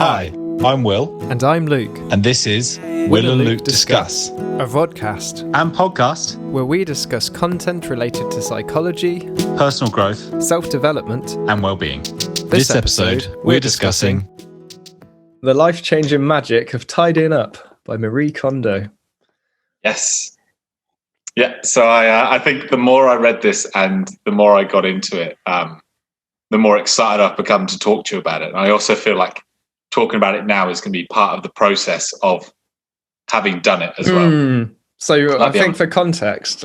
Hi, I'm Will. And I'm Luke. And this is Will and Luke Discuss, a vodcast and podcast where we discuss content related to psychology, personal growth, self-development, and well-being. This episode, we're discussing The Life-Changing Magic of Tidying Up by Marie Kondo. Yes. Yeah, so I think the more I read this and the more I got into it, the more excited I've become to talk to you about it. And I also feel like talking about it now is going to be part of the process of having done it as well. So I think for context,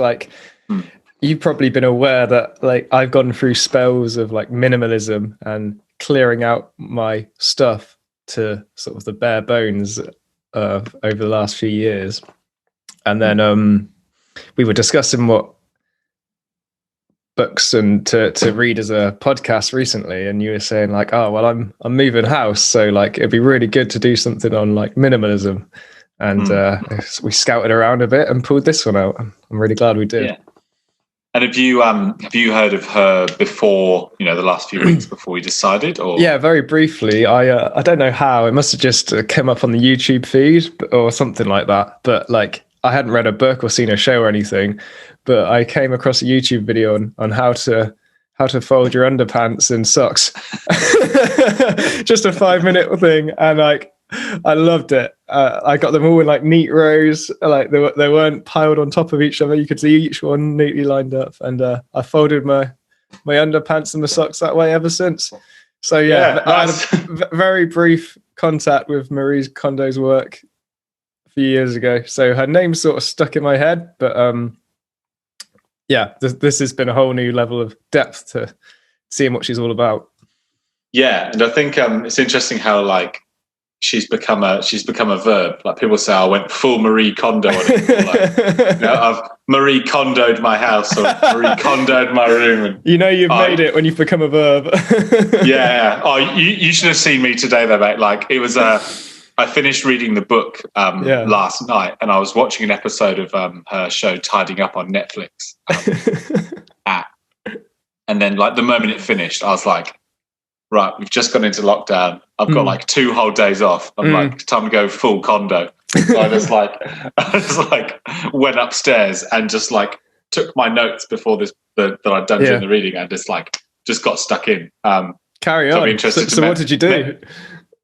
you've probably been aware that I've gone through spells of minimalism and clearing out my stuff to sort of the bare bones over the last few years. And then we were discussing what books and to read as a podcast recently, and you were saying I'm moving house, so it'd be really good to do something on minimalism, and we scouted around a bit and pulled this one out. I'm really glad we did. Yeah. And have you heard of her before, the last few weeks before we decided? Or yeah, very briefly. I don't know how, it must have just come up on the YouTube feed or something like that, but I hadn't read a book or seen a show or anything, but I came across a YouTube video on how to fold your underpants in socks. Just a 5-minute thing, and I loved it. I got them all in neat rows, they weren't piled on top of each other. You could see each one neatly lined up, and I folded my underpants and my socks that way ever since. So yeah, nice. I had a very brief contact with Marie Kondo's work few years ago, so her name's sort of stuck in my head, but this has been a whole new level of depth to seeing what she's all about. Yeah, and I think it's interesting how she's become a verb. People say, I went full Marie Kondo on it. I've Marie Kondoed my house, or Marie Kondoed my room. And, you've made it when you've become a verb. Yeah. Oh, you should have seen me today though, mate. It was I finished reading the book last night, and I was watching an episode of her show Tidying Up on Netflix. And then the moment it finished, I was like, right, we've just gone into lockdown. I've got 2 whole days off. I'm time to go full Kondo. So I just went upstairs and just took my notes before this that I'd done during the reading, and just got stuck in. Carry on. So what did you do?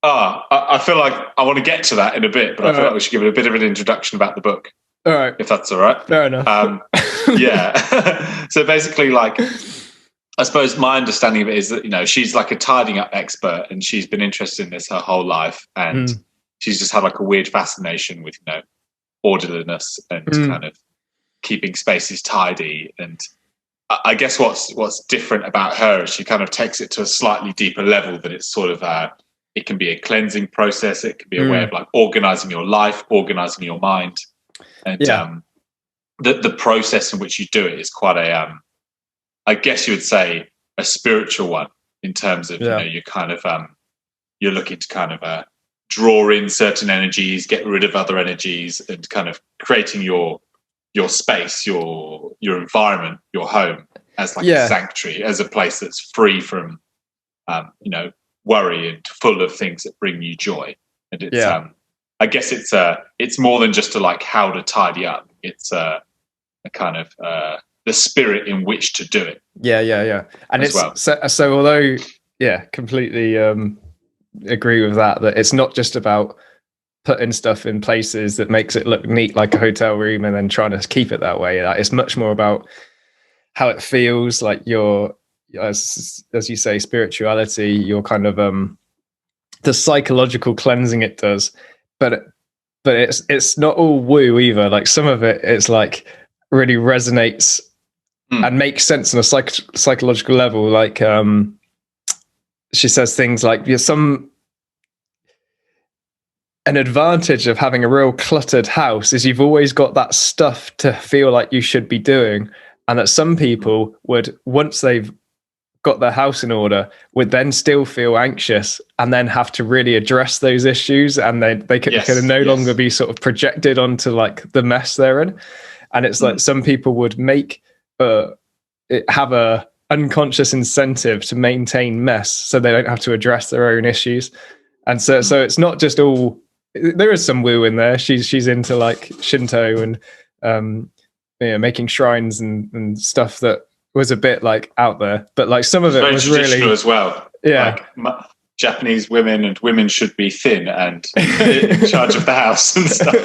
I feel like I want to get to that in a bit, but I feel like we should give it a bit of an introduction about the book. All right. If that's all right. Fair enough. Yeah. So basically, I suppose my understanding of it is that, she's a tidying up expert, and she's been interested in this her whole life. And she's just had a weird fascination with, orderliness and kind of keeping spaces tidy. And I guess what's different about her is she kind of takes it to a slightly deeper level, that it's sort of it can be a cleansing process. It can be a way of organizing your life, organizing your mind. And the process in which you do it is quite a, I guess you would say, a spiritual one, in terms of, you're kind of, you're looking to kind of draw in certain energies, get rid of other energies, and kind of creating your space, your environment, your home as a sanctuary, as a place that's free from, worry and full of things that bring you joy. And it's I guess it's more than just how to tidy up. It's a kind of the spirit in which to do it. Yeah. And it's so although completely agree with that it's not just about putting stuff in places that makes it look neat like a hotel room and then trying to keep it that way. It's much more about how it feels, your, as you say, spirituality, your kind of the psychological cleansing it does, but it's not all woo either. Some of it it's really resonates and makes sense on a psychological level. She says things an advantage of having a real cluttered house is you've always got that stuff to feel like you should be doing, and that some people would, once they've got their house in order, would then still feel anxious and then have to really address those issues, and they can no longer be sort of projected onto the mess they're in. And it's some people would have a unconscious incentive to maintain mess so they don't have to address their own issues. And so it's not just all. There is some woo in there. She's into like Shinto and making shrines and stuff that was a bit like out there, but like some of it was really as well. Yeah. Like, Japanese women should be thin and in charge of the house and stuff.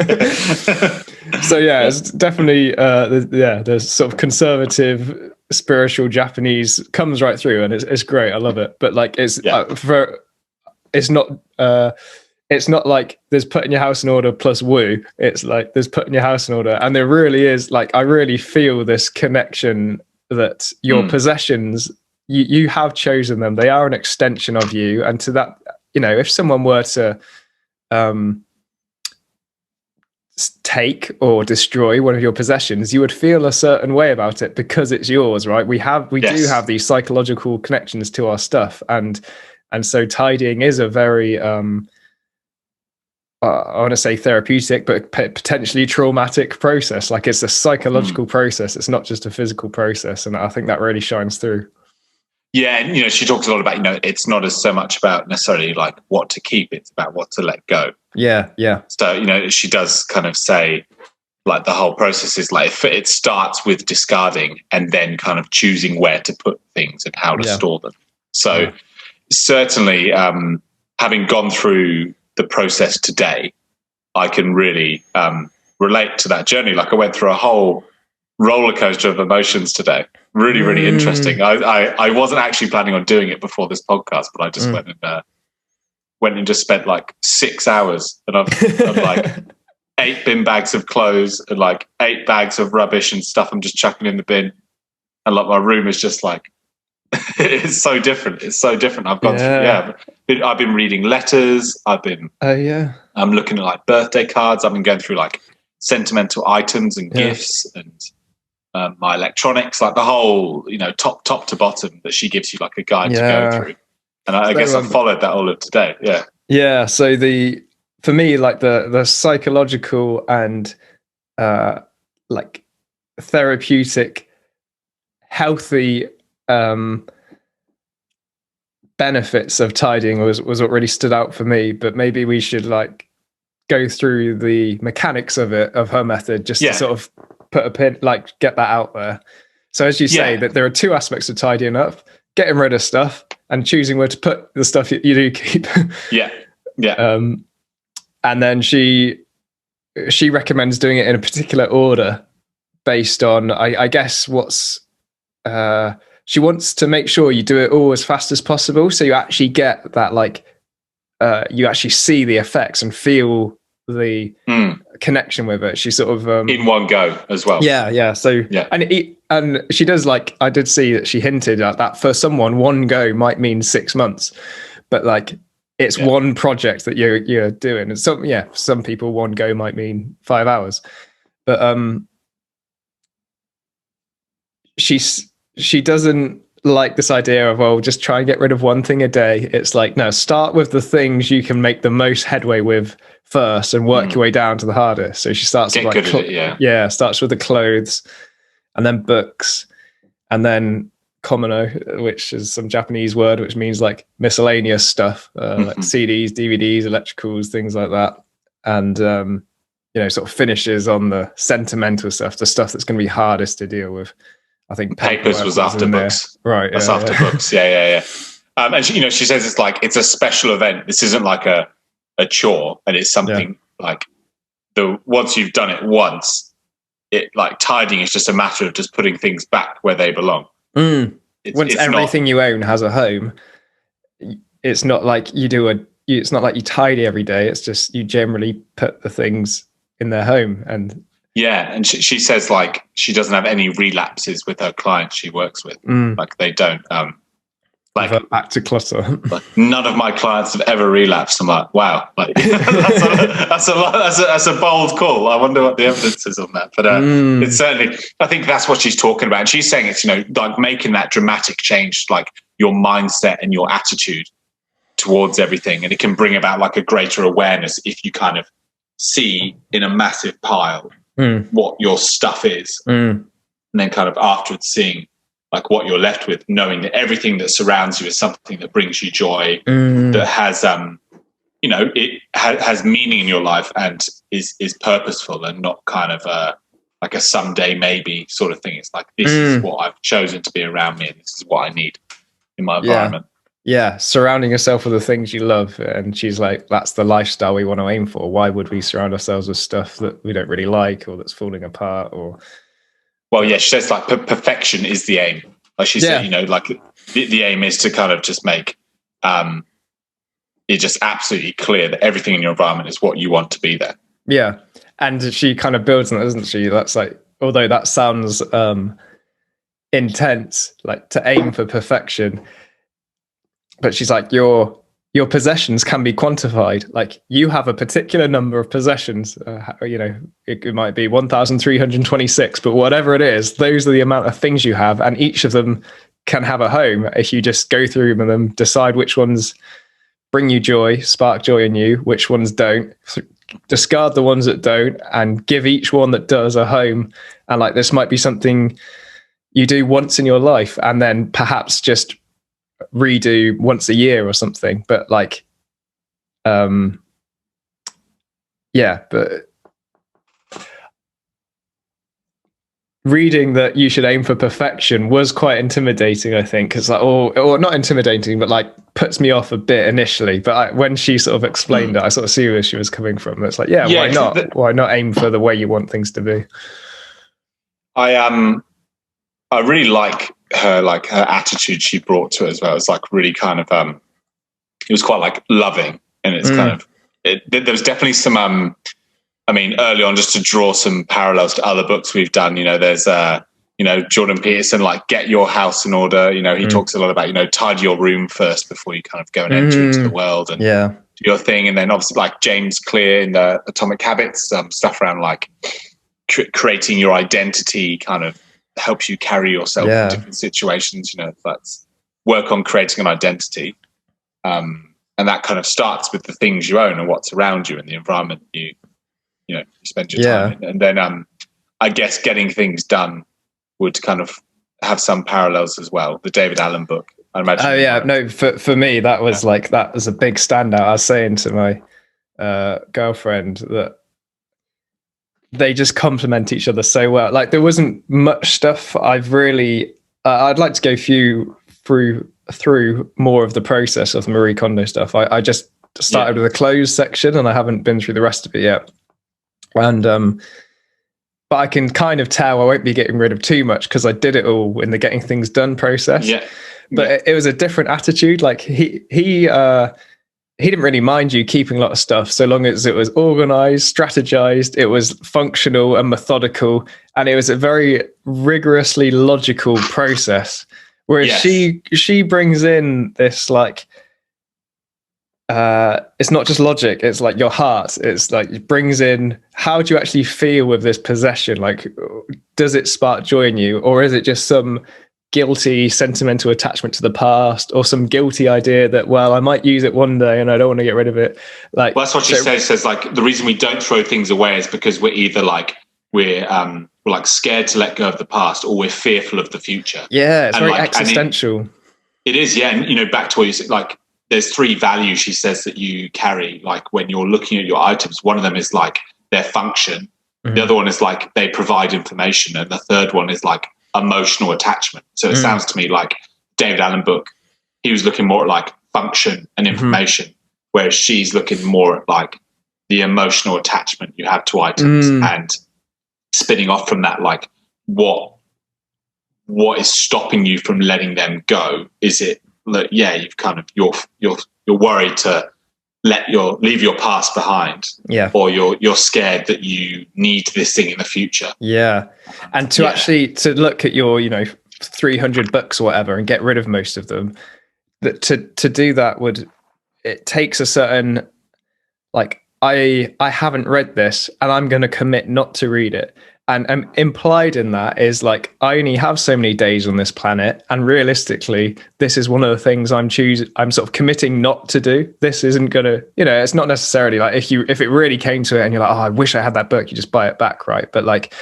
So yeah, it's definitely the sort of conservative spiritual Japanese comes right through, and it's great. I love it. But like it's not like there's putting your house in order plus woo. It's like there's putting your house in order, and there really is, like, I really feel this connection that your possessions, you have chosen them. They are an extension of you. And to that, if someone were to take or destroy one of your possessions, you would feel a certain way about it because it's yours, right? We do have these psychological connections to our stuff. And so tidying is a very, I want to say therapeutic, but potentially traumatic process. Like, it's a psychological process. It's not just a physical process. And I think that really shines through. Yeah, and she talks a lot about, it's not as so much about necessarily like what to keep, it's about what to let go. Yeah. So, she does kind of say, like, the whole process is like, it starts with discarding and then kind of choosing where to put things and how to store them. So certainly, having gone through the process today, I can really relate to that journey. Like, I went through a whole roller coaster of emotions today. Really, really interesting. I wasn't actually planning on doing it before this podcast, but I just went and just spent like 6 hours, and I've like 8 bin bags of clothes and like 8 bags of rubbish and stuff I'm just chucking in the bin. And like, my room is just like, it's so different. It's so different. I've gone through, I've been reading letters. I'm looking at like birthday cards. I've been going through like sentimental items and gifts and my electronics, like the whole, top to bottom that she gives you like a guide to go through. And I guess I've followed that all of today. Yeah. Yeah. So for me, like the psychological and like therapeutic, healthy benefits of tidying was what really stood out for me. But maybe we should like go through the mechanics of her method, just to sort of put a pin, like get that out there. So as you say, that there are 2 aspects of tidying up: getting rid of stuff and choosing where to put the stuff you do keep. And then she recommends doing it in a particular order based on, I guess, what's she wants to make sure you do it all as fast as possible, so you actually get that, like, you actually see the effects and feel the connection with it. She sort of in one go as well. So and she does, like, I did see that she hinted at that for someone 1 go might mean 6 months, but like it's one project that you're doing, and some people 1 go might mean 5 hours, but she doesn't like this idea of, well, just try and get rid of 1 thing a day. It's like, no, start with the things you can make the most headway with first and work your way down to the hardest. So she starts with like starts with the clothes, and then books, and then komono, which is some Japanese word which means like miscellaneous stuff, like CDs, DVDs, electricals, things like that. And sort of finishes on the sentimental stuff, the stuff that's going to be hardest to deal with. I think papers was after books, right? That's after books. And she says it's like, it's a special event. This isn't like a chore, and it's something like once you've done it once, it like tidying is just a matter of just putting things back where they belong. Once everything you own has a home, it's not like it's not like you tidy every day. It's just you generally put the things in their home. And and she says like she doesn't have any relapses with her clients she works with. Like they don't like back to clutter. Like, none of my clients have ever relapsed. I'm like, wow, like that's a bold call. I wonder what the evidence is on that. But it's certainly, I think that's what she's talking about. And she's saying it's, like making that dramatic change, like your mindset and your attitude towards everything. And it can bring about like a greater awareness if you kind of see in a massive pile what your stuff is. And then kind of afterwards seeing like what you're left with, knowing that everything that surrounds you is something that brings you joy, that has you know, it has meaning in your life and is purposeful and not kind of like a someday maybe sort of thing. It's like, this is what I've chosen to be around me, and this is what I need in my environment. Yeah, surrounding yourself with the things you love. And she's like, that's the lifestyle we want to aim for. Why would we surround ourselves with stuff that we don't really like or that's falling apart? Or well, yeah, she says like perfection is the aim. Like she said, you know, like the aim is to kind of just make it just absolutely clear that everything in your environment is what you want to be there. Yeah. And she kind of builds on it, doesn't she? That's like, although that sounds intense, like to aim for perfection, but she's like, your possessions can be quantified. Like, you have a particular number of possessions, you know, it might be 1,326, but whatever it is, those are the amount of things you have, and each of them can have a home if you just go through them, decide which ones bring you joy, spark joy in you, which ones don't, discard the ones that don't, and give each one that does a home. And like, this might be something you do once in your life, and then perhaps just redo once a year or something. But like, yeah, but reading that you should aim for perfection was quite intimidating, I think. It's like, or not intimidating, but like puts me off a bit initially. But when she sort of explained it, I sort of see where she was coming from. It's like, yeah, why not? Why not aim for the way you want things to be? I really like her attitude she brought to it as well. It's like really kind of it was quite like loving, and it's kind of there was definitely some I mean, early on, just to draw some parallels to other books we've done, you know, there's, you know, Jordan Peterson, like, get your house in order. You know, he talks a lot about, you know, tidy your room first before you kind of go and enter into the world and do your thing. And then obviously like James Clear in the Atomic Habits, stuff around like creating your identity kind of helps you carry yourself in different situations. You know, that's work on creating an identity. And that kind of starts with the things you own and what's around you and the environment you spend your time in. And then I guess getting things done would kind of have some parallels as well. The David Allen book, I imagine. Oh yeah, no, for me that was like, that was a big standout. I was saying to my girlfriend that they just complement each other so well. Like, there wasn't much stuff I've really I'd like to go through more of the process of the Marie Kondo stuff. I just started with the clothes section, and I haven't been through the rest of it yet. And but I can kind of tell I won't be getting rid of too much because I did it all in the getting things done process. But it was a different attitude. Like, he didn't really mind you keeping a lot of stuff so long as it was organized, strategized, it was functional and methodical, and it was a very rigorously logical process. Whereas she brings in this like, it's not just logic, it's like your heart. It's like, it brings in, how do you actually feel with this possession? Like, does it spark joy in you, or is it just some guilty sentimental attachment to the past, or some guilty idea that, well, I might use it one day and I don't want to get rid of it? Like, well, that's what she says like, the reason we don't throw things away is because we're either like we're like scared to let go of the past, or we're fearful of the future. It's very existential. It is, and you know, back to what you said, like, there's 3 values she says that you carry, like, when you're looking at your items. One of them is like their function. The other one is like they provide information, and the third one is like emotional attachment. So it sounds to me like David Allen book, he was looking more at like function and information, whereas she's looking more at like the emotional attachment you have to items, and spinning off from that, like, what is stopping you from letting them go? Is it that you've kind of you're worried to leave your past behind, or you're scared that you need this thing in the future, and to actually to look at your 300 books or whatever and get rid of most of them, that to do that it takes a certain, like, I haven't read this and I'm going to commit not to read it. And implied in that is like, I only have so many days on this planet, and realistically, this is one of the things I'm sort of committing not to do. This isn't gonna, it's not necessarily like if it really came to it and you're like, oh, I wish I had that book, you just buy it back, right? But like,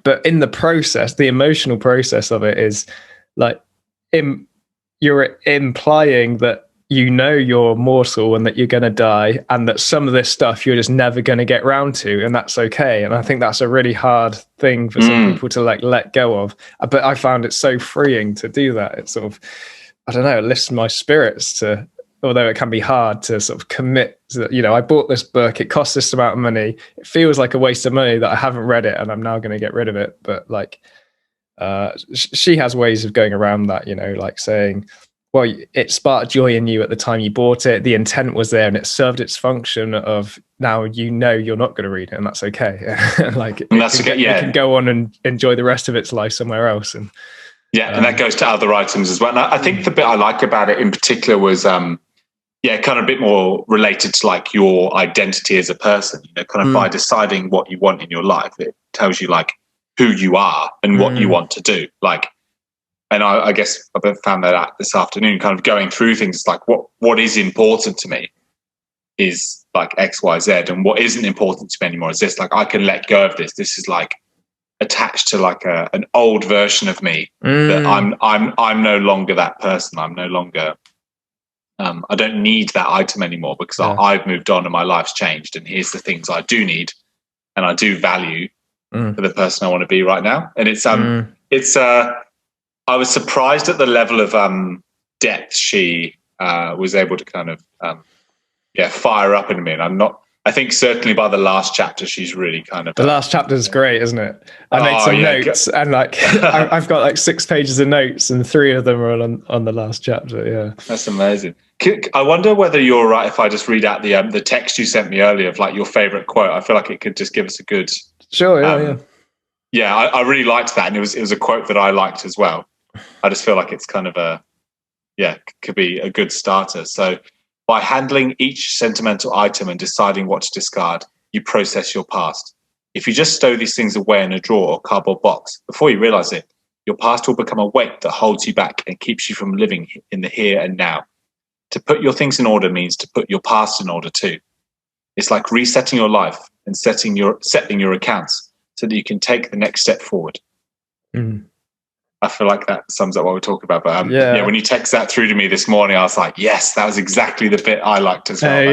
but in the process, the emotional process of it is like, you're implying that you know you're mortal and that you're going to die, and that some of this stuff you're just never going to get round to, and that's okay. And I think that's a really hard thing for some people to like let go of. But I found it so freeing to do that. It sort of, I don't know, it lifts my spirits to, although it can be hard to sort of commit to, you know, I bought this book, it costs this amount of money. It feels like a waste of money that I haven't read it and I'm now going to get rid of it. But like, she has ways of going around that, you know, like saying, well, it sparked joy in you at the time you bought it. The intent was there and it served its function of now you know you're not going to read it and that's okay. Like it can go on and enjoy the rest of its life somewhere else. And and that goes to other items as well. And I think the bit I like about it in particular was, kind of a bit more related to like your identity as a person, you know, kind of by deciding what you want in your life, it tells you like who you are and what you want to do. Like, and I guess I found that out this afternoon, kind of going through things like what is important to me is like X, Y, Z, and what isn't important to me anymore is this. Like I can let go of this. This is like attached to like an old version of me that I'm no longer that person. I'm no longer. I don't need that item anymore because I've moved on and my life's changed. And here's the things I do need and I do value for the person I want to be right now. And it's I was surprised at the level of depth she was able to kind of fire up in me. And I think certainly by the last chapter, she's really kind of... The last chapter is great, isn't it? I made some notes and like I've got like 6 pages of notes and 3 of them are on the last chapter. Yeah. That's amazing. I wonder whether you're right if I just read out the text you sent me earlier of like your favorite quote. I feel like it could just give us a good... Sure, yeah. Yeah, I really liked that. And it was a quote that I liked as well. I just feel like it's kind of could be a good starter. So by handling each sentimental item and deciding what to discard, you process your past. If you just stow these things away in a drawer or cardboard box, before you realize it, your past will become a weight that holds you back and keeps you from living in the here and now. To put your things in order means to put your past in order too. It's like resetting your life and settling your accounts so that you can take the next step forward. I feel like that sums up what we're talking about. But when you text that through to me this morning, I was like, yes, that was exactly the bit I liked as well. I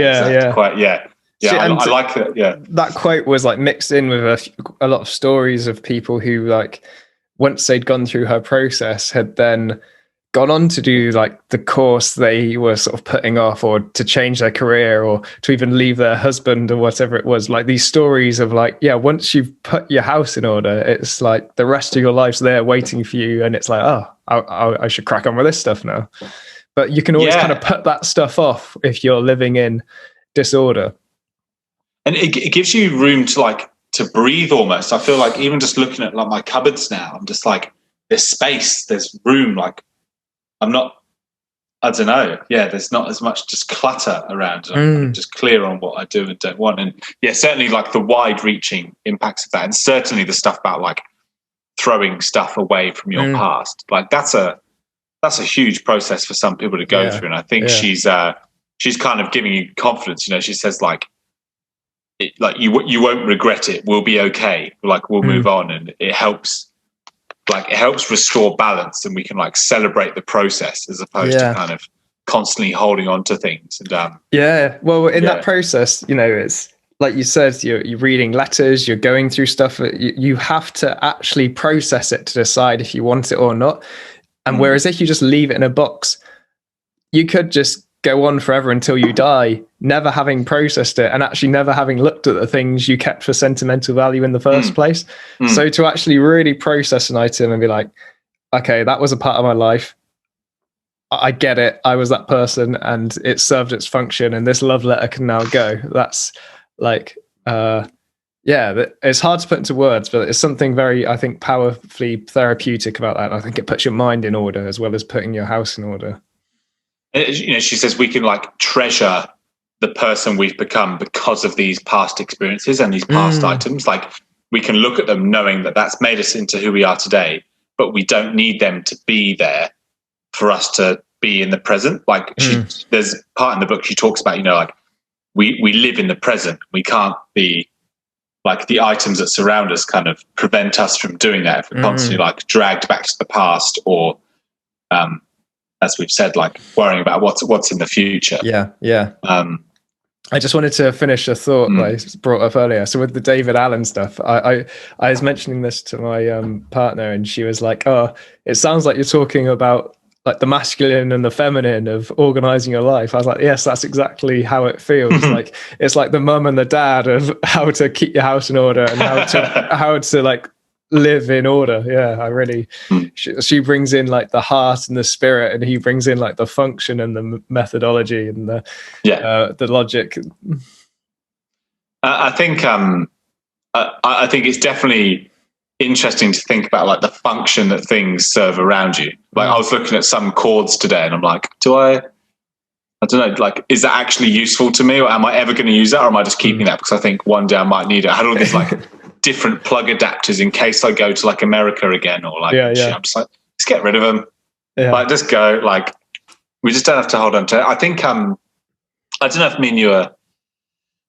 like that. Yeah, that quote was like mixed in with a lot of stories of people who, like, once they'd gone through her process, had then gone on to do like the course they were sort of putting off, or to change their career, or to even leave their husband or whatever it was. Like these stories of like, once you've put your house in order, it's like the rest of your life's there waiting for you. And it's like, I should crack on with this stuff now. But you can always kind of put that stuff off if you're living in disorder. And it gives you room to breathe almost. I feel like even just looking at like my cupboards now, I'm just like, there's space, there's room. Like I don't know. Yeah, there's not as much just clutter around. I'm just clear on what I do and don't want. And certainly like the wide-reaching impacts of that, and certainly the stuff about like throwing stuff away from your past. Like that's a huge process for some people to go through. And I think she's kind of giving you confidence. You know, she says like you won't regret it. We'll be okay. Like we'll move on, and it helps restore balance, and we can like celebrate the process as opposed to kind of constantly holding on to things. And that process, you know, it's like you said, you're reading letters, you're going through stuff. You have to actually process it to decide if you want it or not. And whereas if you just leave it in a box, you could just go on forever until you die, never having processed it and actually never having looked at the things you kept for sentimental value in the first place. So to actually really process an item and be like, okay, that was a part of my life. I get it. I was that person and it served its function, and this love letter can now go. That's like, it's hard to put into words, but it's something very, I think, powerfully therapeutic about that. I think it puts your mind in order as well as putting your house in order. You know, she says we can like treasure the person we've become because of these past experiences and these past items. Like we can look at them knowing that that's made us into who we are today, but we don't need them to be there for us to be in the present. Like there's part in the book she talks about, you know, like we live in the present. We can't be like the items that surround us kind of prevent us from doing that if we're constantly like dragged back to the past or as we've said, like worrying about what's in the future. Yeah. I just wanted to finish a thought that I brought up earlier. So with the David Allen stuff, I was mentioning this to my partner, and she was like, "Oh, it sounds like you're talking about like the masculine and the feminine of organizing your life." I was like, "Yes, that's exactly how it feels. Like it's like the mum and the dad of how to keep your house in order and how to like live in order." Yeah, I really. She brings in like the heart and the spirit, and he brings in like the function and the methodology and the logic. I think I think it's definitely interesting to think about like the function that things serve around you. Like I was looking at some chords today, and I'm like, I don't know, like, is that actually useful to me, or am I ever going to use that, or am I just keeping that because I think one day I might need it? I had all these like different plug adapters in case I go to like America again, or like shit. I'm just like, let's get rid of them. Like just go. Like we just don't have to hold on to it. I think I don't know if me and you are.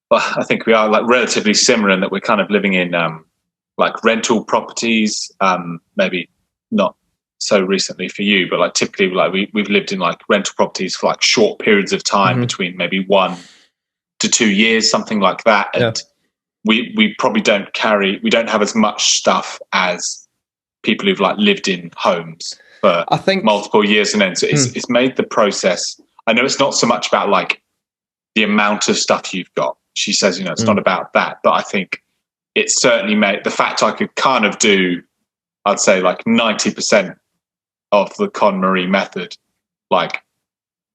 Well, I think we are like relatively similar in that we're kind of living in like rental properties. Maybe not so recently for you, but like typically like we've lived in like rental properties for like short periods of time between maybe 1 to 2 years, something like that. And we probably don't have as much stuff as people who've like lived in homes for multiple years and then. So it's made the process. I know it's not so much about like the amount of stuff you've got. She says, you know, it's not about that, but I think it certainly made the fact I could kind of do, I'd say like 90% of the Maree method, like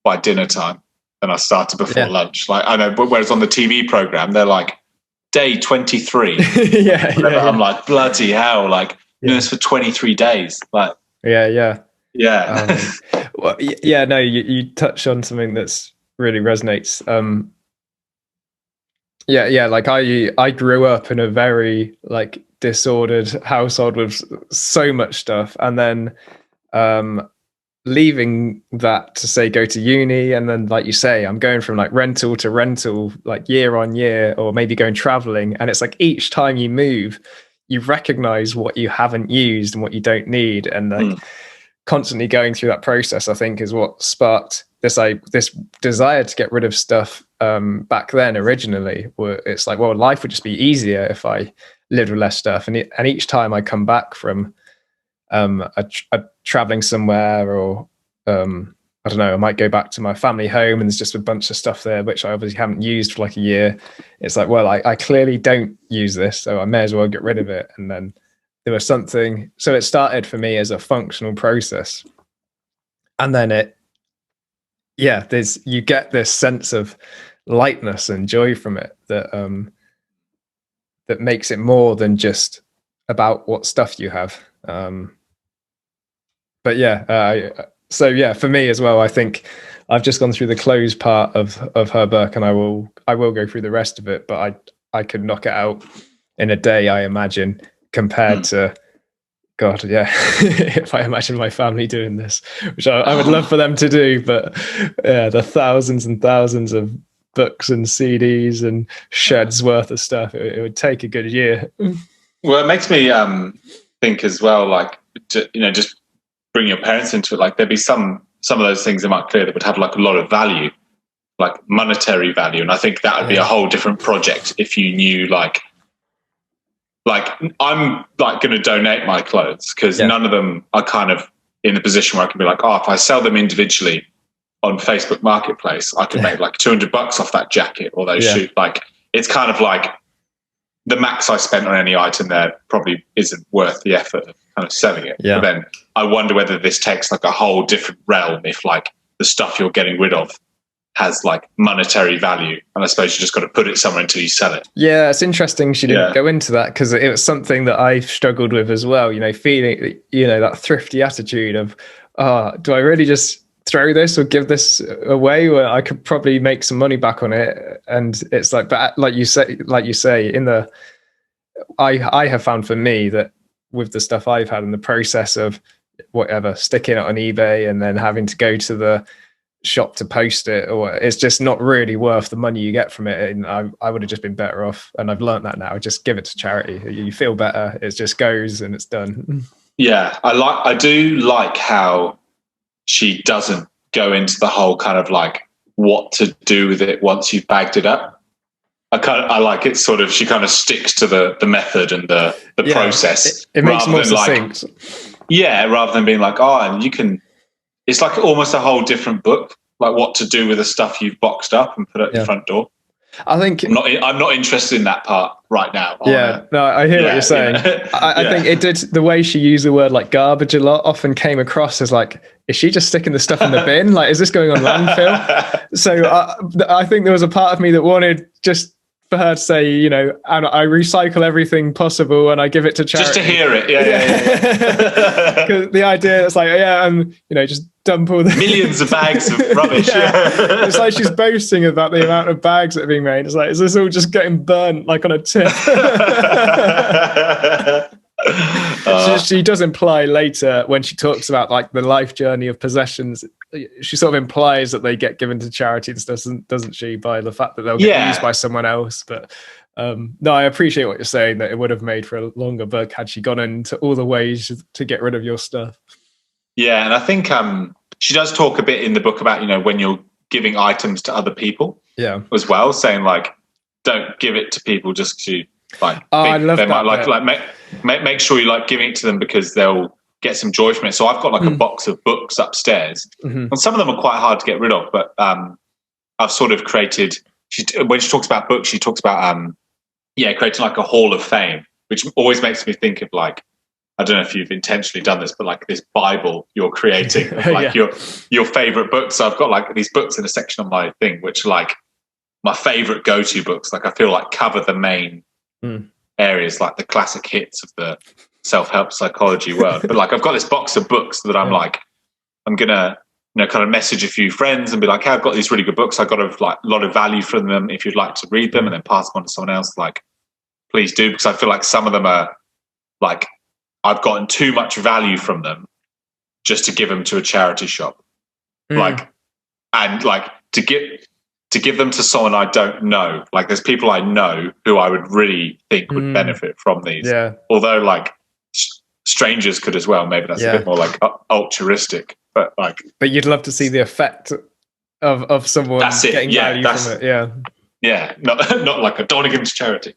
by dinner time, and I started before lunch. Like I know, but whereas on the TV program, they're like day 23. I'm like, bloody hell, like doing this for 23 days. Like, well, no, you touch on something that's really resonates. Like I grew up in a very like disordered household with so much stuff, and then leaving that to say go to uni, and then like you say, I'm going from like rental to rental like year on year, or maybe going traveling, and it's like each time you move you recognize what you haven't used and what you don't need, and like constantly going through that process I think is what sparked this desire to get rid of stuff back then originally. Where it's like, well, life would just be easier if I lived with less stuff, and each time I come back from a traveling somewhere, or I don't know, I might go back to my family home and there's just a bunch of stuff there which I obviously haven't used for like a year. It's like, well, I clearly don't use this, so I may as well get rid of it. And then there was something, so it started for me as a functional process, and then you get this sense of lightness and joy from it that that makes it more than just about what stuff you have. For me as well, I think I've just gone through the clothes part of her book, and I will go through the rest of it, but I could knock it out in a day, I imagine, compared to God, if I imagine my family doing this, which I would love for them to do, but the thousands and thousands of books and CDs and sheds worth of stuff, it would take a good year. Well, it makes me think as well, like, just bring your parents into it. Like there'd be some of those things in my career that would have like a lot of value, like monetary value. And I think that would be a whole different project if you knew like I'm like going to donate my clothes because none of them are kind of in the position where I can be like, oh, if I sell them individually on Facebook Marketplace, I could make like $200 off that jacket or those shoes. Like it's kind of like the max I spent on any item there probably isn't worth the effort of kind of selling it. But then I wonder whether this takes like a whole different realm if like the stuff you're getting rid of has like monetary value, and I suppose you just got to put it somewhere until you sell it. Yeah, it's interesting she didn't go into that, because it was something that I struggled with as well, feeling that thrifty attitude of do I really just throw this or give this away where I could probably make some money back on it? And it's like, but like you say I have found for me that with the stuff I've had in the process of whatever, sticking it on eBay and then having to go to the shop to post it, or it's just not really worth the money you get from it, and I would have just been better off, and I've learned that now. Just give it to charity. You feel better, it just goes and it's done. I do like how she doesn't go into the whole kind of like what to do with it once you've bagged it up. I like it sort of, she kind of sticks to the method and the process. It makes more than succinct. Rather than being like, oh, and you can, it's like almost a whole different book, like what to do with the stuff you've boxed up and put at your front door. I think I'm not interested in that part right now. I hear what you're saying. I think it did, the way she used the word like garbage a lot often came across as like, is she just sticking the stuff in the bin? Like, is this going on landfill? So I think there was a part of me that wanted just for her to say, you know, and I recycle everything possible and I give it to charity. Just to hear it. Yeah. Because the idea is like, you know, just dump all the millions of bags of rubbish. It's like she's boasting about the amount of bags that are being made. It's like, is this all just getting burnt like on a tip? She does imply later when she talks about like the life journey of possessions, she sort of implies that they get given to charities, doesn't she, by the fact that they'll get used by someone else. But no, I appreciate what you're saying, that it would have made for a longer book had she gone into all the ways to get rid of your stuff. Yeah, and I think she does talk a bit in the book about, you know, when you're giving items to other people as well, saying like, don't give it to people just to like, I love they that might like make sure you like giving it to them because they'll get some joy from it. So I've got like a box of books upstairs, and some of them are quite hard to get rid of, but I've sort of created, when she talks about books, she talks about creating like a hall of fame, which always makes me think of like, I don't know if you've intentionally done this, but like this Bible you're creating of like your favorite books. So I've got like these books in a section on my thing, which like my favorite go-to books, like I feel like cover the main areas, like the classic hits of the self-help psychology world. But like I've got this box of books that I'm like, I'm gonna, you know, kind of message a few friends and be like, hey, I've got these really good books, I've got a lot of value from them, if you'd like to read them, and then pass them on to someone else, like please do, because I feel like some of them are like, I've gotten too much value from them just to give them to a charity shop. Like, and like to give them to someone I don't know. Like there's people I know who I would really think would benefit from these. Yeah. Although like strangers could as well. Maybe that's a bit more like altruistic, but like. But you'd love to see the effect of someone getting value from it. Yeah. Yeah, not like I don't want to give them to charity.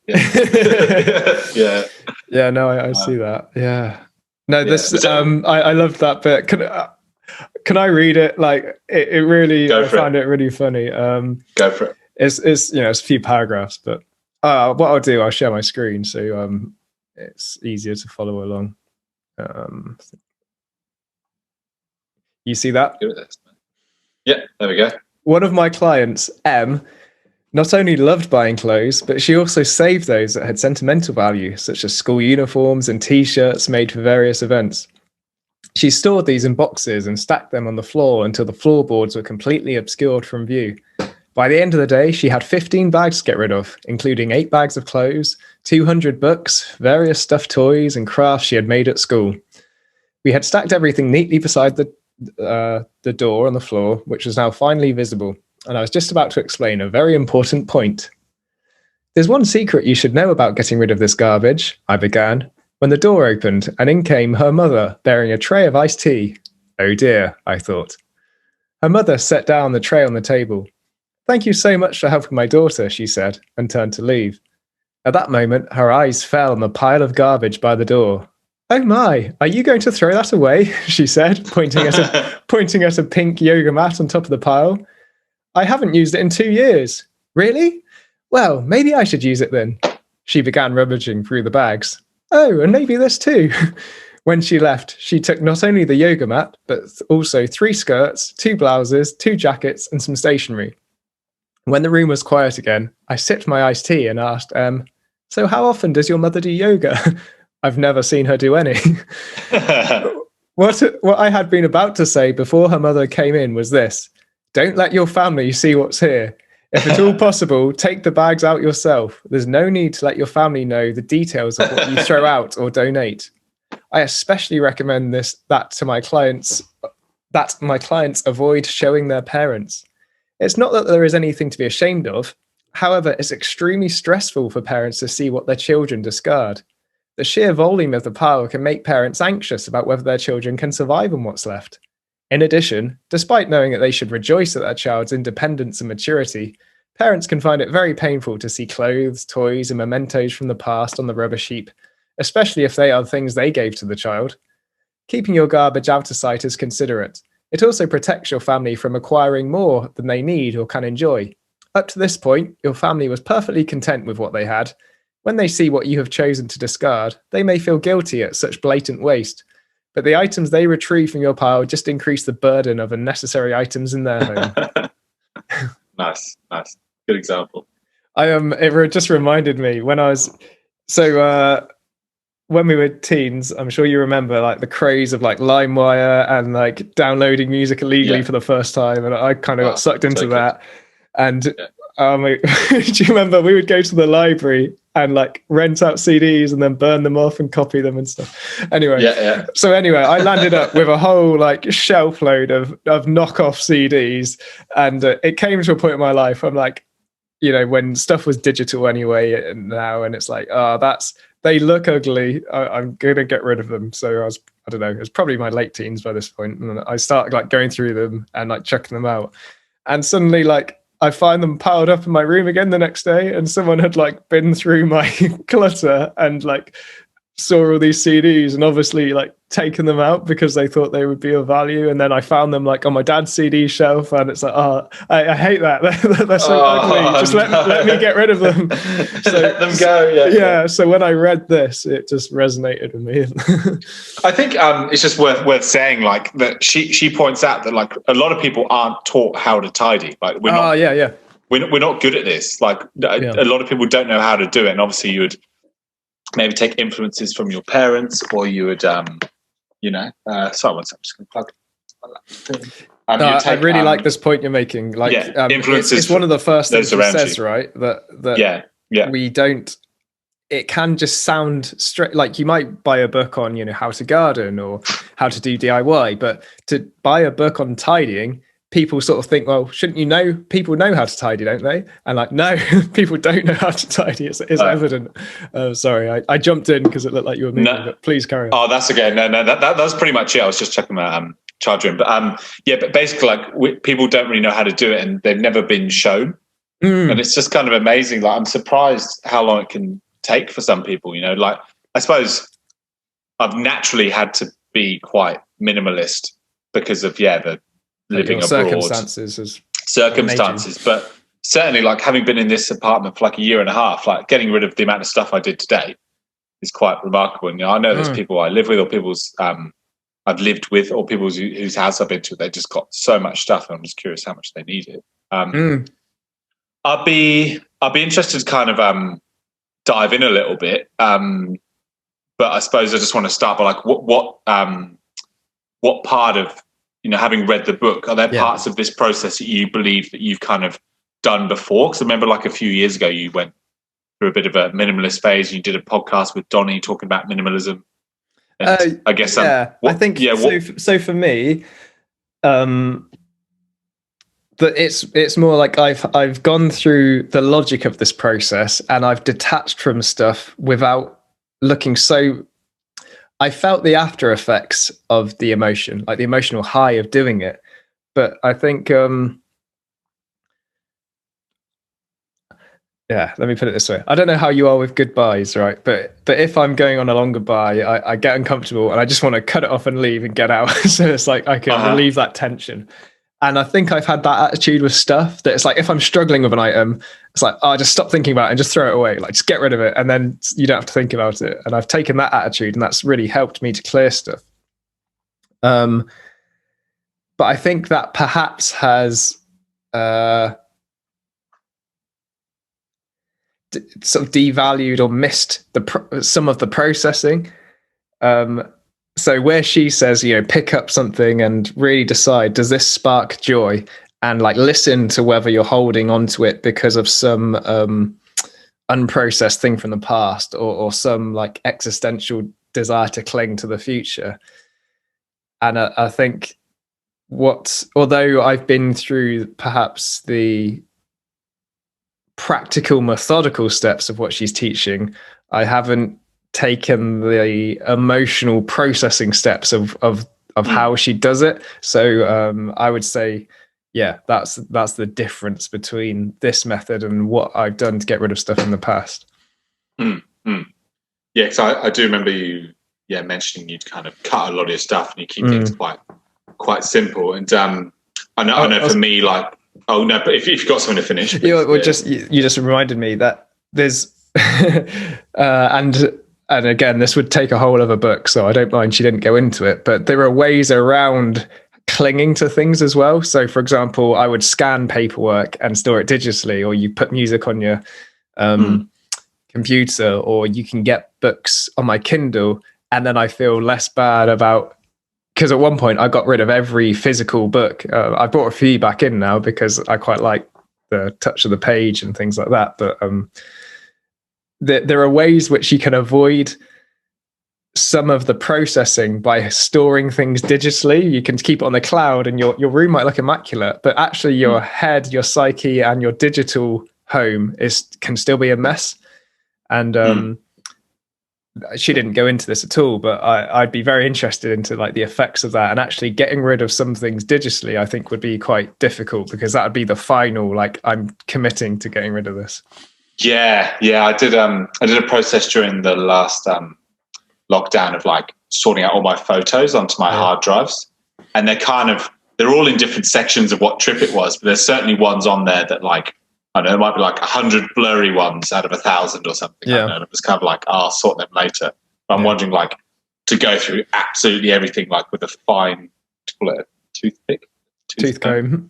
Yeah, no, I see that. Yeah, no, this I love that bit. Can I read it? Like it really, I find it really funny. Go for it. It's you know, it's a few paragraphs, but what I'll do, I'll share my screen so it's easier to follow along. You see that? Yeah, there we go. One of my clients, M, not only loved buying clothes, but she also saved those that had sentimental value, such as school uniforms and T-shirts made for various events. She stored these in boxes and stacked them on the floor until the floorboards were completely obscured from view. By the end of the day, she had 15 bags to get rid of, including 8 bags of clothes, 200 books, various stuffed toys and crafts she had made at school. We had stacked everything neatly beside the door on the floor, which was now finally visible. And I was just about to explain a very important point. There's one secret you should know about getting rid of this garbage, I began, when the door opened and in came her mother bearing a tray of iced tea. Oh dear, I thought. Her mother set down the tray on the table. Thank you so much for helping my daughter, she said, and turned to leave. At that moment, her eyes fell on the pile of garbage by the door. Oh my, are you going to throw that away? She said, pointing at a pink yoga mat on top of the pile. I haven't used it in 2 years. Really? Well, maybe I should use it then. She began rummaging through the bags. Oh, and maybe this too. When she left, she took not only the yoga mat, but also 3 skirts, 2 blouses, 2 jackets, and some stationery. When the room was quiet again, I sipped my iced tea and asked, so how often does your mother do yoga? I've never seen her do any. What I had been about to say before her mother came in was this. Don't let your family see what's here. If at all possible, take the bags out yourself. There's no need to let your family know the details of what you throw out or donate. I especially recommend that my clients avoid showing their parents. It's not that there is anything to be ashamed of. However, it's extremely stressful for parents to see what their children discard. The sheer volume of the pile can make parents anxious about whether their children can survive on what's left. In addition, despite knowing that they should rejoice at their child's independence and maturity, parents can find it very painful to see clothes, toys, and mementos from the past on the rubbish heap, especially if they are things they gave to the child. Keeping your garbage out of sight is considerate. It also protects your family from acquiring more than they need or can enjoy. Up to this point, your family was perfectly content with what they had. When they see what you have chosen to discard, they may feel guilty at such blatant waste. But the items they retrieve from your pile just increase the burden of unnecessary items in their home. Nice. Good example. It just reminded me when when we were teens, I'm sure you remember like the craze of like LimeWire and like downloading music illegally for the first time, and I kind of got sucked into that. And do you remember we would go to the library and like rent out CDs and then burn them off and copy them and stuff? Anyway, so I landed up with a whole like shelf load of knockoff CDs, and it came to a point in my life I'm like, when stuff was digital anyway now, and it's like, they look ugly, I'm gonna get rid of them. So I don't know, it was probably my late teens by this point, and I started like going through them and like chucking them out, and suddenly like I find them piled up in my room again the next day, and someone had like been through my clutter and like saw all these CDs and obviously like taken them out because they thought they would be of value. And then I found them like on my dad's CD shelf, and it's like, I hate that. They're so ugly. Just let me get rid of them. So, let them go. Yeah. So when I read this, it just resonated with me. I think it's just worth saying like that she points out that like a lot of people aren't taught how to tidy. Like we're not. We're not good at this. Like a lot of people don't know how to do it. And obviously you would maybe take influences from your parents, or you would, sorry, one second, I'm just going to plug. I really like this point you're making. Like, influences. It's one of the first things she says, right? That we don't. It can just sound straight. Like you might buy a book on, how to garden or how to do DIY, but to buy a book on tidying, people sort of think, well, shouldn't you know? People know how to tidy, don't they? And like, no, people don't know how to tidy. It's evident. Sorry, I jumped in because it looked like you were moving. But please carry on. Oh, that's okay. No, that's pretty much it. I was just checking my charger in, but basically, like people don't really know how to do it, and they've never been shown. And it's just kind of amazing. Like I'm surprised how long it can take for some people. Like I suppose I've naturally had to be quite minimalist because of the living abroad circumstances, but certainly like having been in this apartment for like a year and a half, like getting rid of the amount of stuff I did today is quite remarkable. And I know there's people I live with, or people's I've lived with, or people whose house I've been to, they just got so much stuff, and I'm just curious how much they need it. I'd be interested to kind of dive in a little bit, but I suppose I just want to start by like what part of having read the book, are there parts of this process that you believe that you've kind of done before? Because I remember like a few years ago, you went through a bit of a minimalist phase. You did a podcast with Donnie talking about minimalism. I guess, I think, so for me, that it's more like I've gone through the logic of this process, and I've detached from stuff without looking so. I felt the after effects of the emotion, like the emotional high of doing it. But I think, let me put it this way. I don't know how you are with goodbyes, right? But if I'm going on a longer bye, I get uncomfortable and I just want to cut it off and leave and get out. So it's like I can relieve that tension. And I think I've had that attitude with stuff that it's like, if I'm struggling with an item, it's like, just stop thinking about it and just throw it away. Like, just get rid of it. And then you don't have to think about it. And I've taken that attitude, and that's really helped me to clear stuff. But I think that perhaps has sort of devalued or missed some of the processing. So where she says, pick up something and really decide, does this spark joy? And like listen to whether you're holding onto it because of some unprocessed thing from the past, or some like existential desire to cling to the future. And I think although I've been through perhaps the practical, methodical steps of what she's teaching, I haven't taken the emotional processing steps of how she does it. So I would say, yeah, that's the difference between this method and what I've done to get rid of stuff in the past. Yeah, because I do remember you mentioning you'd kind of cut a lot of your stuff and you keep things quite simple. And I know for me, like, oh no, but if you've got something to finish, you just reminded me that there's and again, this would take a whole other book, so I don't mind she didn't go into it, but there are ways around clinging to things as well. So for example, I would scan paperwork and store it digitally, or you put music on your computer, or you can get books on my Kindle, and then I feel less bad about, because at one point I got rid of every physical book. I brought a few back in now because I quite like the touch of the page and things like that, but there are ways which you can avoid some of the processing by storing things digitally. You can keep it on the cloud and your room might look immaculate, but actually your head, your psyche, and your digital home can still be a mess. And she didn't go into this at all, but I'd be very interested into like the effects of that. And actually getting rid of some things digitally, I think would be quite difficult, because that would be the final, like, I'm committing to getting rid of this. Yeah. I did a process during the last lockdown of like sorting out all my photos onto my hard drives, and they're all in different sections of what trip it was, but there's certainly ones on there that, like, I don't know, it might be like 100 blurry ones out of 1,000 or something. Yeah. I don't know, and it was kind of like, I'll sort them later. But I'm wondering, like, to go through absolutely everything, like with a fine, tooth comb,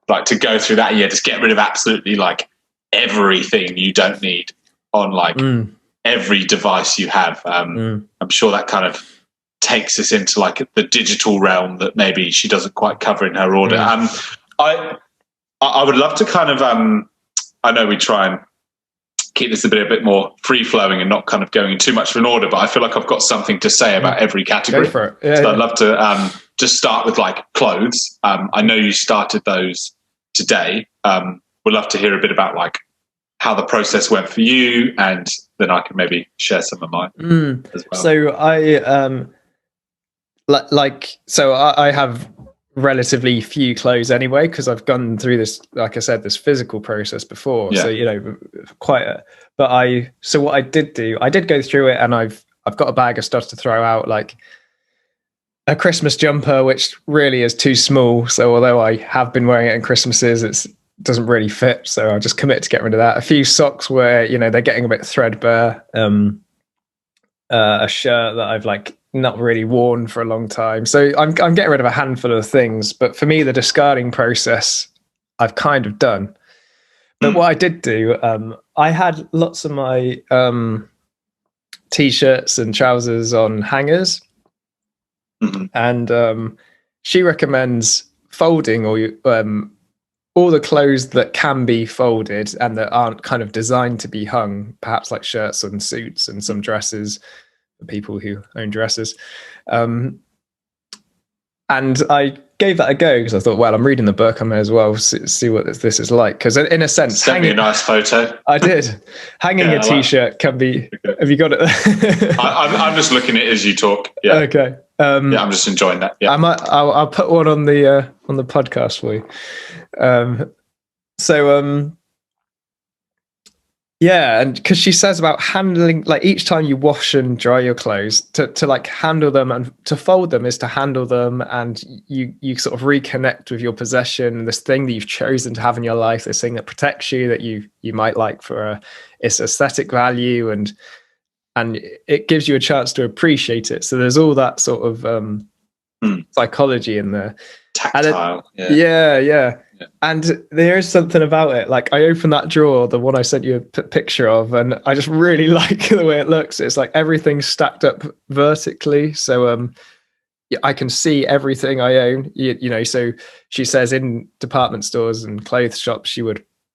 like to go through that, just get rid of absolutely like everything you don't need on like every device you have. I'm sure that kind of takes us into like the digital realm that maybe she doesn't quite cover in her order. I would love to kind of I know we try and keep this a bit more free flowing and not kind of going in too much of an order, but I feel like I've got something to say about every category. Go for it. I'd love to just start with like clothes. I know you started those today. We'd love to hear a bit about like how the process went for you, and then I can maybe share some of mine as well. So I have relatively few clothes anyway, because I've gone through this, like I said, this physical process before. So so what I did do, I did go through it, and I've got a bag of stuff to throw out, like a Christmas jumper, which really is too small. So although I have been wearing it in Christmases, it doesn't really fit. So I'll just commit to get rid of that. A few socks where, they're getting a bit threadbare. A shirt that I've like not really worn for a long time. So I'm getting rid of a handful of things. But for me, the discarding process, I've kind of done. But what I did do, I had lots of my T-shirts and trousers on hangers. And she recommends folding all the clothes that can be folded and that aren't kind of designed to be hung, perhaps like shirts and suits and some dresses for people who own dresses. And I gave that a go because I thought, well, I'm reading the book, I may as well see what this is like. Because in a sense, send me a nice photo. I did. Hanging a T-shirt can be. Okay. Have you got it? I'm just looking at it as you talk. Yeah. Okay. I'm just enjoying that. Yeah. I'll put one on the podcast for you. And because she says about handling, like each time you wash and dry your clothes, to like handle them, and to fold them is to handle them, and you sort of reconnect with your possession, this thing that you've chosen to have in your life, this thing that protects you, that you might like for its aesthetic value, and it gives you a chance to appreciate it. So there's all that sort of psychology in there. Tactile. Yeah. And there is something about it. Like I opened that drawer, the one I sent you a picture of, and I just really like the way it looks. It's like everything's stacked up vertically. So I can see everything I own. So she says in department stores and clothes shops,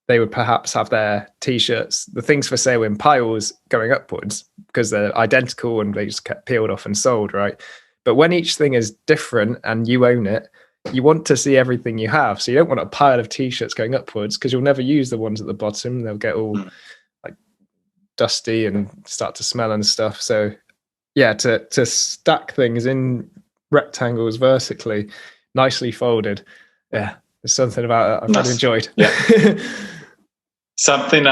they would perhaps have their T-shirts, the things for sale, in piles going upwards because they're identical and they just get peeled off and sold, right? But when each thing is different and you own it, you want to see everything you have. So you don't want a pile of T-shirts going upwards because you'll never use the ones at the bottom. They'll get all like dusty and start to smell and stuff. So to stack things in rectangles vertically, nicely folded. Yeah, there's something about it I've really enjoyed. Yeah. Something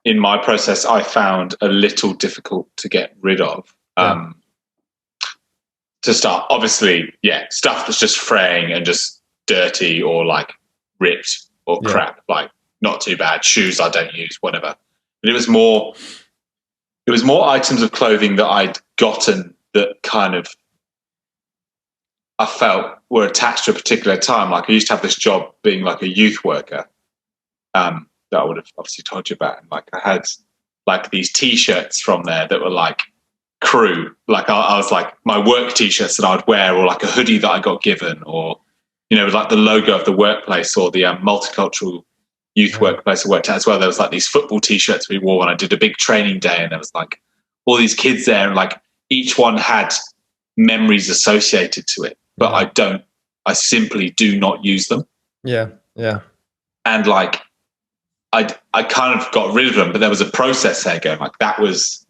in my process I found a little difficult to get rid of. To start, obviously, stuff that's just fraying and just dirty or like ripped or crap, like not too bad. Shoes I don't use, whatever. But it was more items of clothing that I'd gotten that kind of I felt were attached to a particular time. Like I used to have this job being like a youth worker that I would have obviously told you about. And like I had like these T-shirts from there that were like crew. Like I was like my work T-shirts that I'd wear, or like a hoodie that I got given, or like the logo of the workplace or the multicultural youth workplace I worked at as well. There was like these football T-shirts we wore when I did a big training day, and there was like all these kids there, and like each one had memories associated to it, but I simply do not use them. And like I kind of got rid of them, but there was a process there going, like that was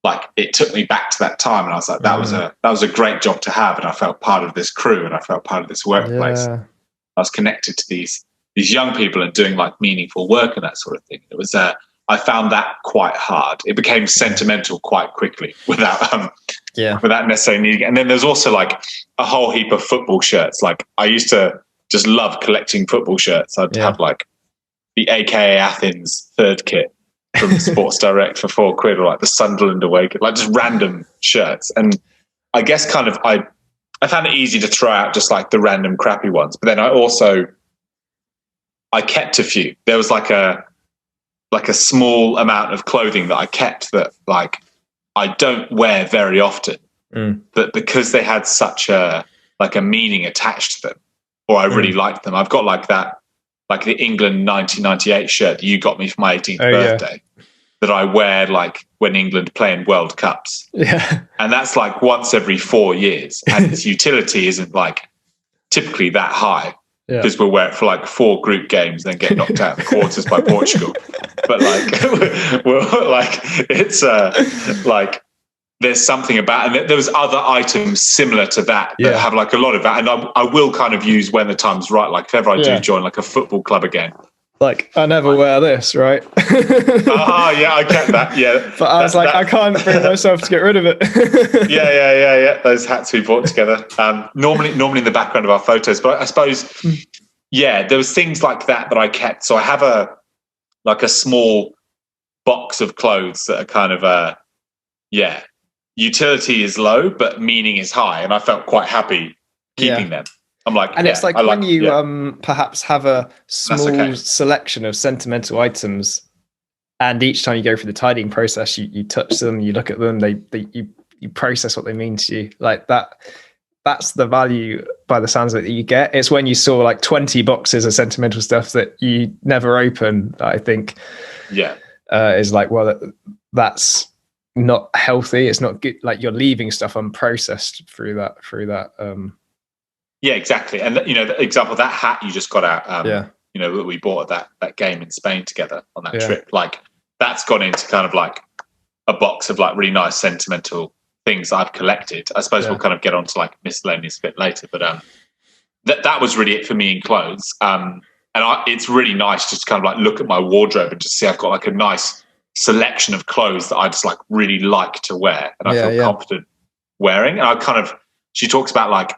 like it took me back to that time, and I was like, that was a great job to have, and I felt part of this crew, and I felt part of this workplace. I was connected to these young people and doing like meaningful work and that sort of thing. It was I found that quite hard. It became sentimental quite quickly without necessarily needing it. And then there's also like a whole heap of football shirts. Like I used to just love collecting football shirts. I'd have like the AKA Athens third kit from Sports Direct for £4, or like the Sunderland away kit, like just random shirts. And I guess kind of I found it easy to throw out just like the random crappy ones. But then I kept a few. There was like a small amount of clothing that I kept that like I don't wear very often, but because they had such a meaning attached to them, or I really liked them. I've got like that, like the England 1998 shirt that you got me for my 18th birthday that I wear like when England play in World Cups. Yeah. And that's like once every 4 years, and its utility isn't like typically that high. Because we'll wear it for like 4 group games, then get knocked out in the quarters by Portugal. But like, it's like there's something about, and there was other items similar to that have like a lot of that, and I will kind of use when the time's right. Like if ever I do join like a football club again, like I never wear this, right? I get that. Yeah, but I was like, I can't bring myself to get rid of it. yeah. Those hats we bought together. Normally in the background of our photos, but I suppose, there was things like that I kept. So I have a small box of clothes that are kind of utility is low, but meaning is high, and I felt quite happy keeping them. I'm like, and it's like when you perhaps have a small selection of sentimental items, and each time you go through the tidying process, you touch them, you look at them, you process what they mean to you. Like that's the value by the sounds of it that you get. It's when you saw like 20 boxes of sentimental stuff that you never open, I think. Is like, well, that's not healthy. It's not good. Like you're leaving stuff unprocessed through that. Yeah, exactly. And the example, that hat you just got out, that we bought at that game in Spain together on that trip, like that's gone into kind of like a box of like really nice sentimental things I've collected. I suppose we'll kind of get onto like miscellaneous a bit later, but that was really it for me in clothes. And it's really nice just to kind of like look at my wardrobe and just see I've got like a nice selection of clothes that I just like really like to wear, and I feel confident wearing. And she talks about like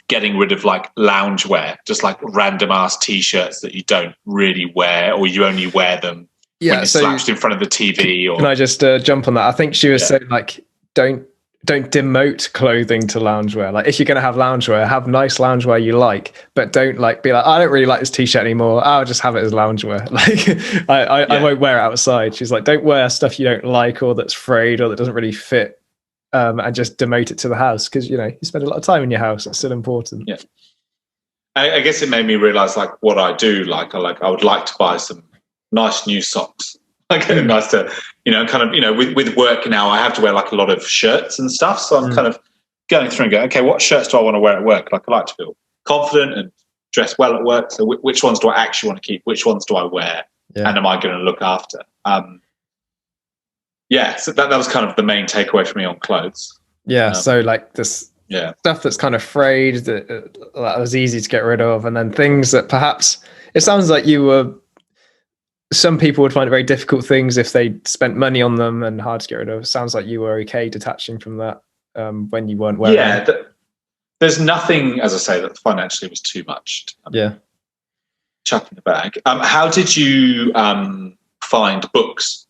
getting rid of like loungewear, just like random ass T-shirts that you don't really wear, or you only wear them when you're slouched in front of the TV. Or can I just jump on that? I think she was saying like don't demote clothing to loungewear. Like if you're going to have loungewear, have nice loungewear you like, but don't like be like, I don't really like this T-shirt anymore, I'll just have it as loungewear. Like I won't wear it outside. She's like, don't wear stuff you don't like or that's frayed or that doesn't really fit, and just demote it to the house, because you spend a lot of time in your house. It's still important. I guess it made me realize like what I do like. I would like to buy some nice new socks. Like nice to kind of with work now I have to wear like a lot of shirts and stuff, so I'm kind of going through and going, okay, what shirts do I want to wear at work? Like I like to feel confident and dress well at work, so which ones do I actually want to keep, which ones do I wear, and am I going to look after? So that was kind of the main takeaway for me on clothes. Yeah. So like this stuff that's kind of frayed that was easy to get rid of, and then things that perhaps it sounds like some people would find it very difficult things if they spent money on them and hard to get rid of. It sounds like you were okay detaching from that when you weren't wearing it. There's nothing, as I say, that financially was too much. Chuck in the bag. How did you find books?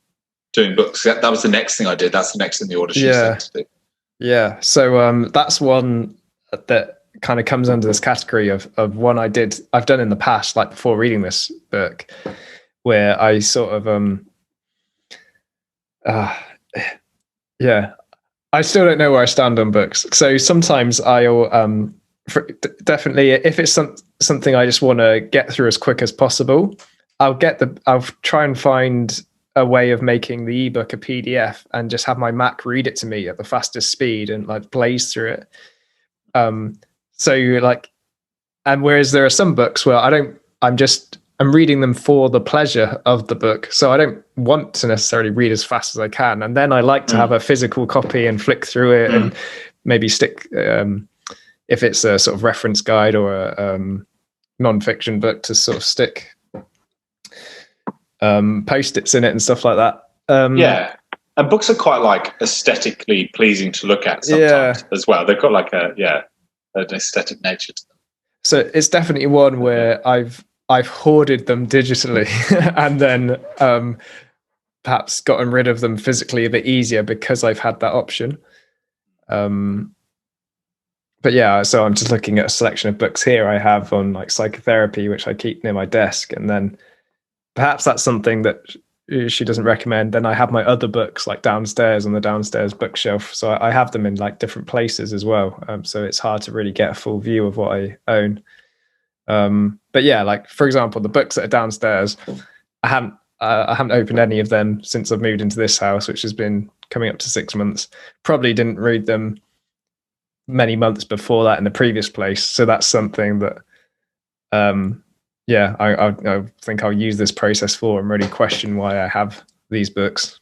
Doing books. That was the next thing I did. That's the next thing the order she said to do. Yeah. So that's one that kind of comes under this category of one I've done in the past, like before reading this book, where I sort of I still don't know where I stand on books. So sometimes I'll definitely, if it's something I just want to get through as quick as possible, I'll try and find a way of making the ebook a PDF and just have my Mac read it to me at the fastest speed and like blaze through it. So you're like, and whereas there are some books where I'm reading them for the pleasure of the book. So I don't want to necessarily read as fast as I can. And then I like to have a physical copy and flick through it and maybe stick, if it's a sort of reference guide or a non-fiction book, to sort of stick post-its in it and stuff like that. And books are quite like aesthetically pleasing to look at sometimes as well. They've got like an aesthetic nature to them. So it's definitely one where I've hoarded them digitally and then perhaps gotten rid of them physically a bit easier because I've had that option. But yeah, so I'm just looking at a selection of books here I have on like psychotherapy, which I keep near my desk, and then perhaps that's something that she doesn't recommend. Then I have my other books like downstairs on the downstairs bookshelf, so I have them in like different places as well. So it's hard to really get a full view of what I own. But yeah, like for example, the books that are downstairs, I haven't opened any of them since I've moved into this house, which has been coming up to 6 months. Probably didn't read them many months before that in the previous place. So that's something that, I think I'll use this process for and really question why I have these books.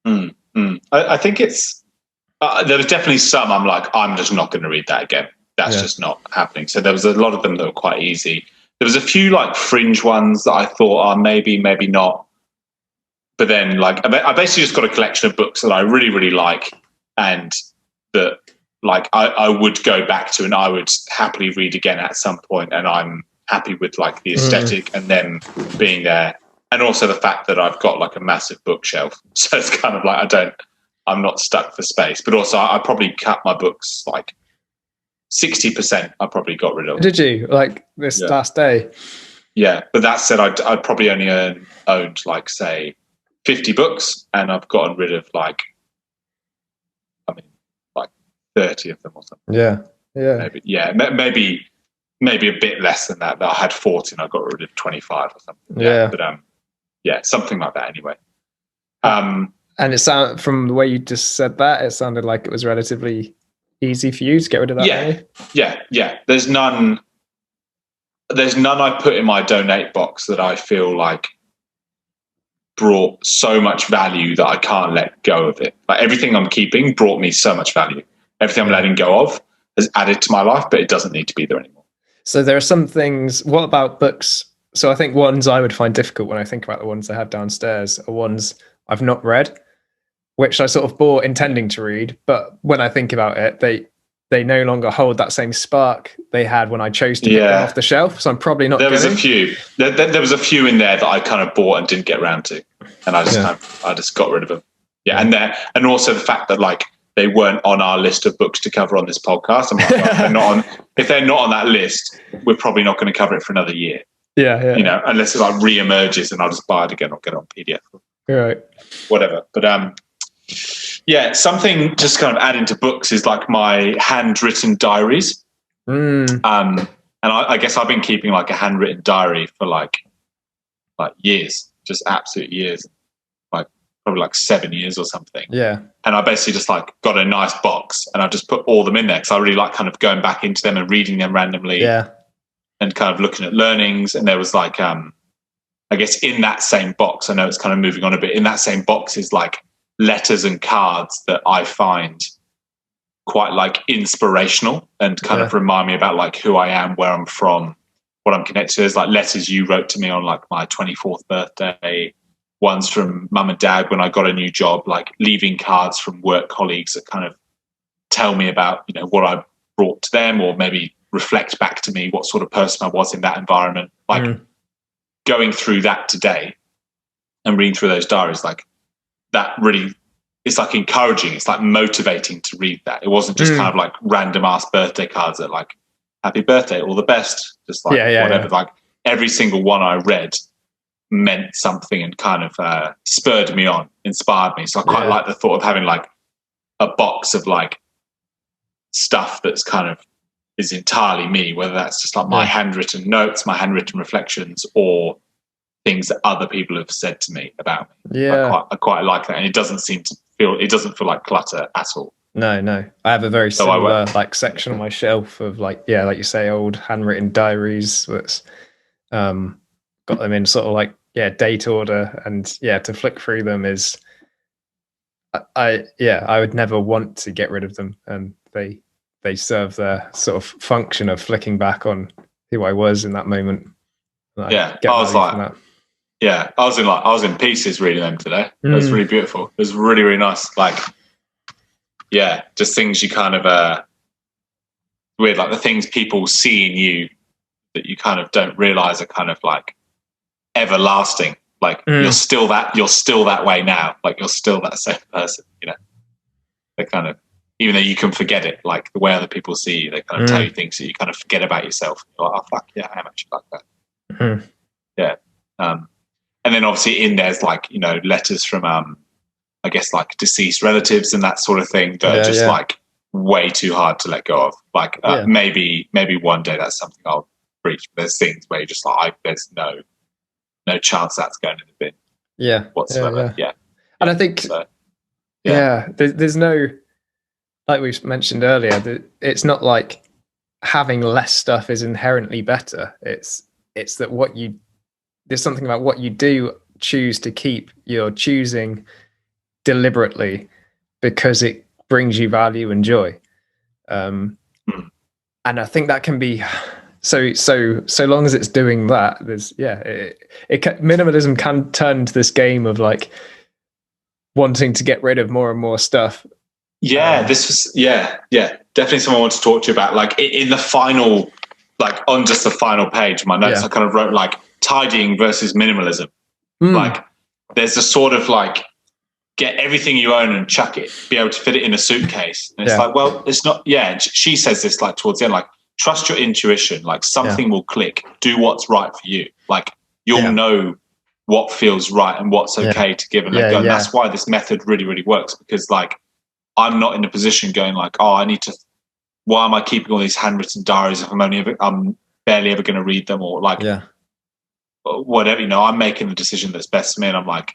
I think it's, there was definitely some I'm like, I'm just not going to read that again. That's just not happening. So there was a lot of them that were quite easy. There was a few like fringe ones that I thought, maybe not. But then like, I basically just got a collection of books that I really, really like, and that like I would go back to and I would happily read again at some point, and I'm happy with like the aesthetic and them being there, and also the fact that I've got like a massive bookshelf, so it's kind of like I'm not stuck for space. But also I probably cut my books like 60%. I probably got rid of. Did you like this last day? Yeah, but that said, I'd probably only owned like say 50 books, and I've gotten rid of like 30 of them or something. Maybe a bit less than that. But I had 40 and I got rid of 25 or something. But something like that anyway. And it sounded, from the way you just said that, it sounded like it was relatively easy for you to get rid of that. Yeah. There's none I put in my donate box that I feel like brought so much value that I can't let go of it. Like everything I'm keeping brought me so much value. Everything I'm letting go of has added to my life, but it doesn't need to be there anymore. So there are some things. What about books? So I think ones I would find difficult when I think about the ones I have downstairs are ones I've not read, which I sort of bought intending to read. But when I think about it, they no longer hold that same spark they had when I chose to pick them off the shelf. So I'm probably not. There was a few. There was a few in there that I kind of bought and didn't get around to, and I just got rid of them. Yeah, and also the fact that like they weren't on our list of books to cover on this podcast. I'm like, if they're not on that list, we're probably not going to cover it for another year. Yeah. You know, unless it like re-emerges and I'll just buy it again or get it on PDF. Right. Whatever. But something just kind of adding to books is like my handwritten diaries. And I guess I've been keeping like a handwritten diary for like years, just absolute years. Probably like 7 years or something. Yeah. And I basically just like got a nice box and I just put all them in there because I really like kind of going back into them and reading them randomly. Yeah. And kind of looking at learnings. And there was like, I guess in that same box, I know it's kind of moving on a bit, in that same box is like letters and cards that I find quite like inspirational and kind of remind me about like who I am, where I'm from, what I'm connected to. There's like letters you wrote to me on like my 24th birthday, ones from mum and dad when I got a new job, like leaving cards from work colleagues that kind of tell me about, you know, what I brought to them, or maybe reflect back to me what sort of person I was in that environment. Like going through that today and reading through those diaries, like that really, it's like encouraging, it's like motivating to read that. It wasn't just kind of like random ass birthday cards that like, happy birthday, all the best, just like whatever. Like every single one I read meant something and kind of spurred me on, inspired me. So I quite like the thought of having like a box of like stuff that's kind of is entirely me, whether that's just like my handwritten notes, my handwritten reflections, or things that other people have said to me about me. I quite like that, and it doesn't feel like clutter at all. No, I have a very similar like section on my shelf of like like you say, old handwritten diaries that's got them in sort of like date order, and to flick through them is I would never want to get rid of them, and they serve their sort of function of flicking back on who I was in that moment. I was in pieces reading them today. It was really beautiful. It was really, really nice. Like, just things you kind of weird, like the things people see in you that you kind of don't realize are kind of like everlasting. Like you're still that way now. Like you're still that same person, you know. They kind of, even though you can forget it, like the way other people see you, they kind of tell you things that you kind of forget about yourself. You're like, oh fuck yeah, I am actually like that. Yeah. And then obviously in there's like, you know, letters from I guess like deceased relatives and that sort of thing that are just like way too hard to let go of. Like maybe one day that's something I'll reach. There's things where you're just like, there's no chance that's going in the bin. Whatsoever. Yeah. And I think there's no, like we mentioned earlier, that it's not like having less stuff is inherently better. It's that there's something about what you do choose to keep. You're choosing deliberately because it brings you value and joy. And I think that can be so long as it's doing that, there's minimalism can turn into this game of like wanting to get rid of more and more stuff. This was definitely something I want to talk to you about. Like in the final, like on just the final page of my notes, I kind of wrote like tidying versus minimalism. Like there's a sort of like get everything you own and chuck it, be able to fit it in a suitcase. And it's like, well, it's not. And she says this like towards the end, like trust your intuition. Like something will click. Do what's right for you. Like you'll know what feels right and what's okay to give and let go. And that's why this method really, really works, because like I'm not in a position going like, oh, why am I keeping all these handwritten diaries if I'm barely ever going to read them, or like whatever, you know. I'm making the decision that's best for me, and I'm like,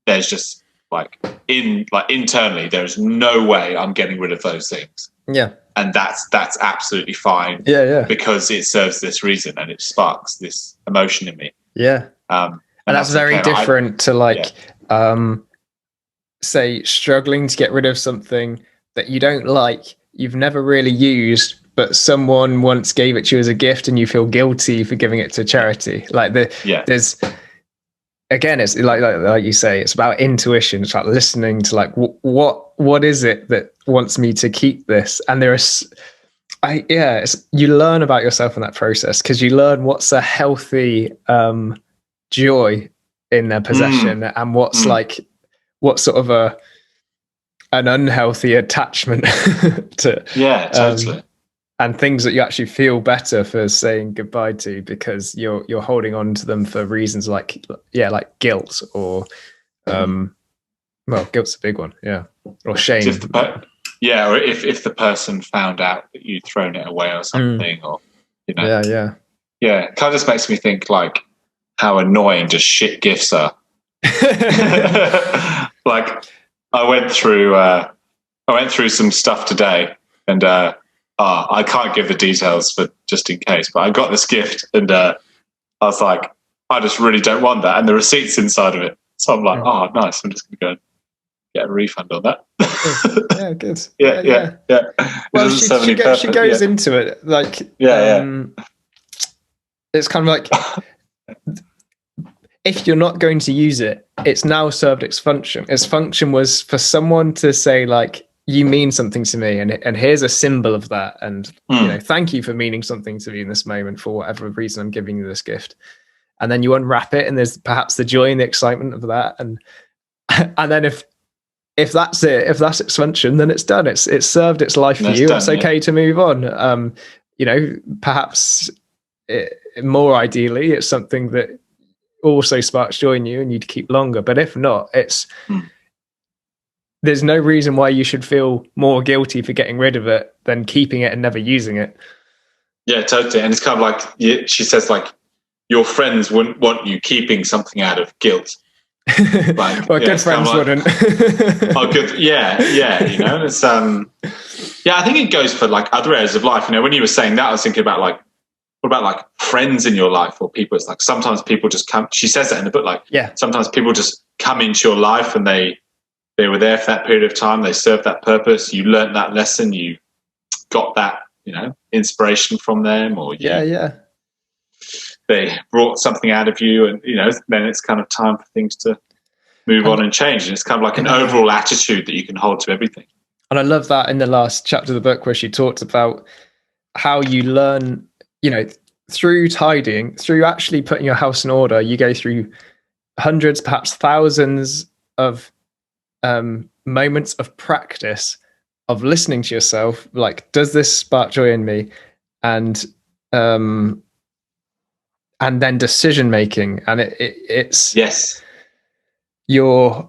there's just like internally there's no way I'm getting rid of those things. And that's absolutely fine. Because it serves this reason and it sparks this emotion in me. And that's very different to like say struggling to get rid of something that you don't like, you've never really used, but someone once gave it to you as a gift and you feel guilty for giving it to charity. Like there's, again, it's like you say, it's about intuition. It's like listening to like, what is it that wants me to keep this? And you learn about yourself in that process, because you learn what's a healthy joy in their possession and what's like, what sort of an unhealthy attachment to totally. And things that you actually feel better for saying goodbye to, because you're holding on to them for reasons like guilt or guilt's a big one, or shame. Or if the person found out that you'd thrown it away or something, or you know, it kind of just makes me think like how annoying just shit gifts are. Like I went through some stuff today, and I can't give the details for just in case, but I got this gift, and I was like, I just really don't want that, and the receipt's inside of it. So I'm like, oh, nice. I'm just gonna go and get a refund on that. Yeah, good. Yeah. Well, she goes into it like, it's kind of like, if you're not going to use it, it's now served its function. Its function was for someone to say, like, you mean something to me, and here's a symbol of that, and thank you for meaning something to me in this moment for whatever reason I'm giving you this gift. And then you unwrap it, and there's perhaps the joy and the excitement of that, and then if that's it, if that's its function, then it's done. It's served its life for you. It's okay to move on. Perhaps more ideally, it's something that also sparks joy in you and you'd keep longer. But if not, there's no reason why you should feel more guilty for getting rid of it than keeping it and never using it. Yeah, totally. And it's kind of like, she says, like, your friends wouldn't want you keeping something out of guilt. Like, well, good friends wouldn't. Good. Yeah. It's I think it goes for like other areas of life. When you were saying that, I was thinking about like, what about like friends in your life or people? It's like sometimes people just come. She says that in the book. Like, sometimes people just come into your life and they were there for that period of time. They served that purpose. You learned that lesson. You got that inspiration from them, or they brought something out of you, and then it's kind of time for things to move on and change. And it's kind of like an overall attitude that you can hold to everything. And I love that in the last chapter of the book where she talks about how you learn, through tidying, through actually putting your house in order, you go through hundreds, perhaps thousands of moments of practice of listening to yourself. Like, does this spark joy in me? And then decision making, and it's you're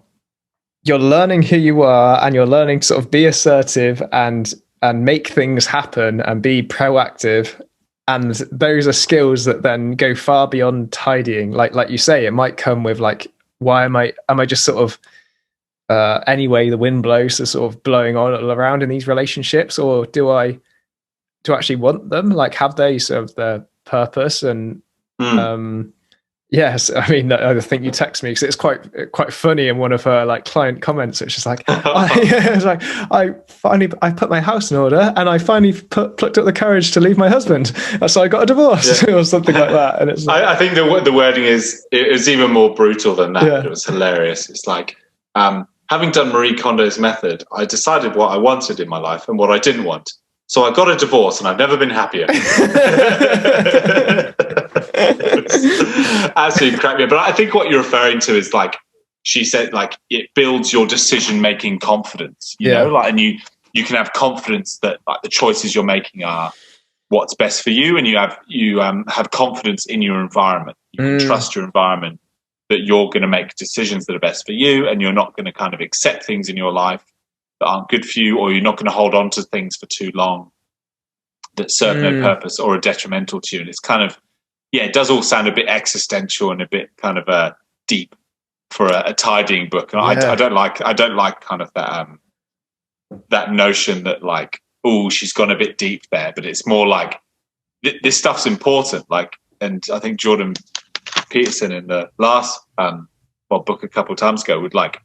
learning who you are, and you're learning to sort of be assertive and make things happen and be proactive. And those are skills that then go far beyond tidying. Like you say, it might come with like, why am I just sort of any way the wind blows, so sort of blowing all around in these relationships, or do I actually want them? Like, have they served their purpose? And yes, I mean, I think you text me because it's quite funny in one of her like client comments. It's just like, I put my house in order, and I finally plucked up the courage to leave my husband, so I got a divorce or something like that. And it's like, I think the wording is even more brutal than that. Yeah. It was hilarious. It's like, having done Marie Kondo's method, I decided what I wanted in my life and what I didn't want. So I got a divorce, and I've never been happier. Absolutely cracked me. But I think what you're referring to is, like she said, like, it builds your decision-making confidence. You know, like, and you can have confidence that like the choices you're making are what's best for you, and you have confidence in your environment. You can trust your environment that you're going to make decisions that are best for you, and you're not going to kind of accept things in your life that aren't good for you, or you're not going to hold on to things for too long that serve no purpose or are detrimental to you. And it's kind of, it does all sound a bit existential and a bit kind of deep for a tidying book. And I don't like kind of that notion that like, oh, she's gone a bit deep there, but it's more like this stuff's important. Like, and I think Jordan Peterson in the last book a couple of times ago would like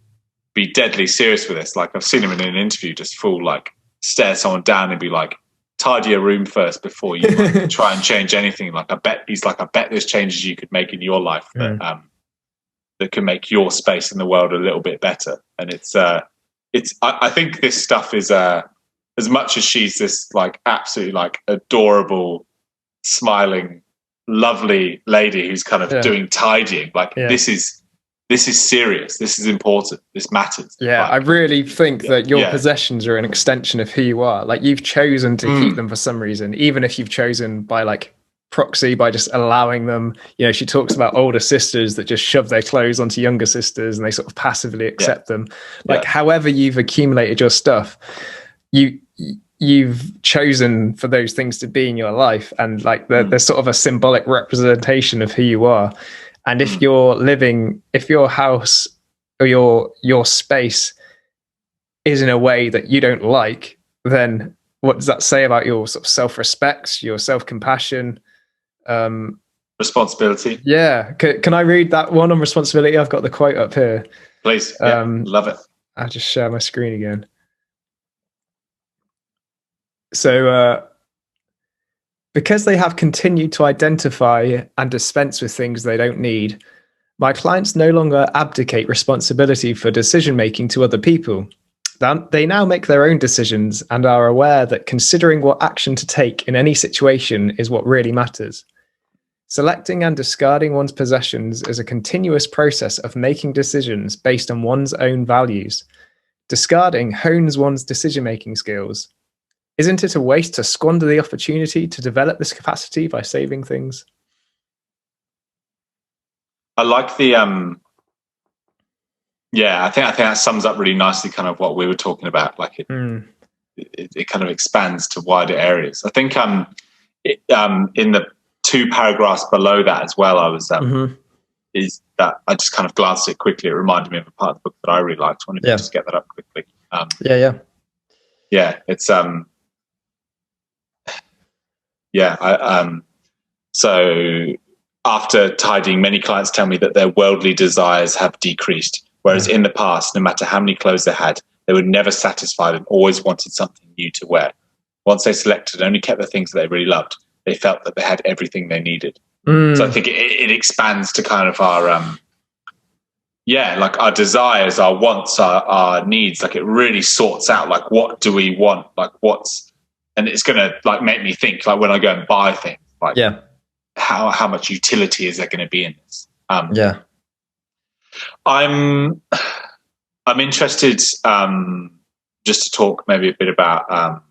be deadly serious with this. Like, I've seen him in an interview just full like stare someone down and be like, tidy a room first before you like, try and change anything. Like, I bet there's changes you could make in your life that can make your space in the world a little bit better. And I think this stuff is as much as she's this like absolutely like adorable, smiling, lovely lady who's kind of doing tidying. Like, this is serious. This is important. This matters. Yeah, like, I really think that your possessions are an extension of who you are. Like, you've chosen to keep them for some reason, even if you've chosen by like proxy, by just allowing them. She talks about older sisters that just shove their clothes onto younger sisters and they sort of passively accept them. Like, however you've accumulated your stuff, you've chosen for those things to be in your life, and like they're sort of a symbolic representation of who you are. And if your house or your space is in a way that you don't like, then what does that say about your sort of self-respect, your self-compassion? Responsibility. Yeah. Can I read that one on responsibility? I've got the quote up here. Please. Yeah, love it. I'll just share my screen again. So because they have continued to identify and dispense with things they don't need, my clients no longer abdicate responsibility for decision making to other people. They now make their own decisions and are aware that considering what action to take in any situation is what really matters. Selecting and discarding one's possessions is a continuous process of making decisions based on one's own values. Discarding hones one's decision-making skills. Isn't it a waste to squander the opportunity to develop this capacity by saving things? I like the I think that sums up really nicely kind of what we were talking about. Like it kind of expands to wider areas. I think in the 2 paragraphs below that as well, I was is that I just kind of glanced at it quickly. It reminded me of a part of the book that I really liked. I wanted to just get that up quickly. It's so after tidying, many clients tell me that their worldly desires have decreased. Whereas in the past, no matter how many clothes they had, they were never satisfied and always wanted something new to wear. Once they selected and only kept the things that they really loved, they felt that they had everything they needed. So I think it expands to kind of our, like our desires, our wants, our needs. Like it really sorts out like what do we want, like and it's going to like make me think like when I go and buy things, like how much utility is there going to be in this? I'm interested just to talk maybe a bit about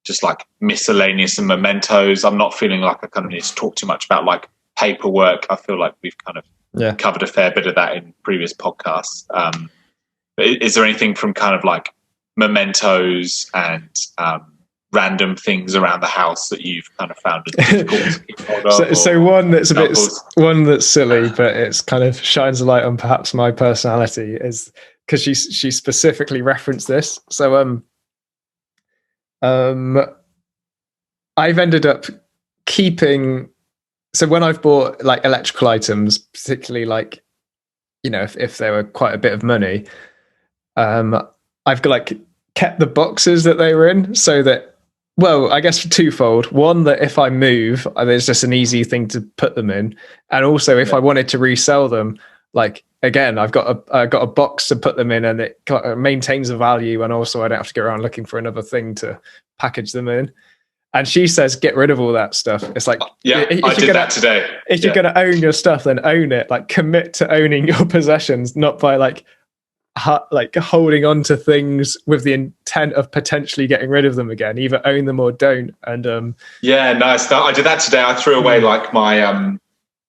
just like miscellaneous and mementos. I'm not feeling like I kind of need to talk too much about like paperwork. I feel like we've kind of covered a fair bit of that in previous podcasts. But is there anything from kind of like mementos and random things around the house that you've kind of found difficult to keep hold of? So one that's one that's silly, but it's kind of shines a light on perhaps my personality, is because she specifically referenced this. So I've ended up keeping. So when I've bought like electrical items, particularly like, you know, if they were quite a bit of money, I've like kept the boxes that they were in so that, well, I guess twofold. One, that if I move, there's just an easy thing to put them in. And also if I wanted to resell them, like, again, I've got a box to put them in and it maintains the value. And also I don't have to go around looking for another thing to package them in. And she says, get rid of all that stuff. It's like, I did that today. If you're going to own your stuff, then own it. Like commit to owning your possessions, not by like holding on to things with the intent of potentially getting rid of them again. Either own them or don't. And nice. I did that today. I threw away like my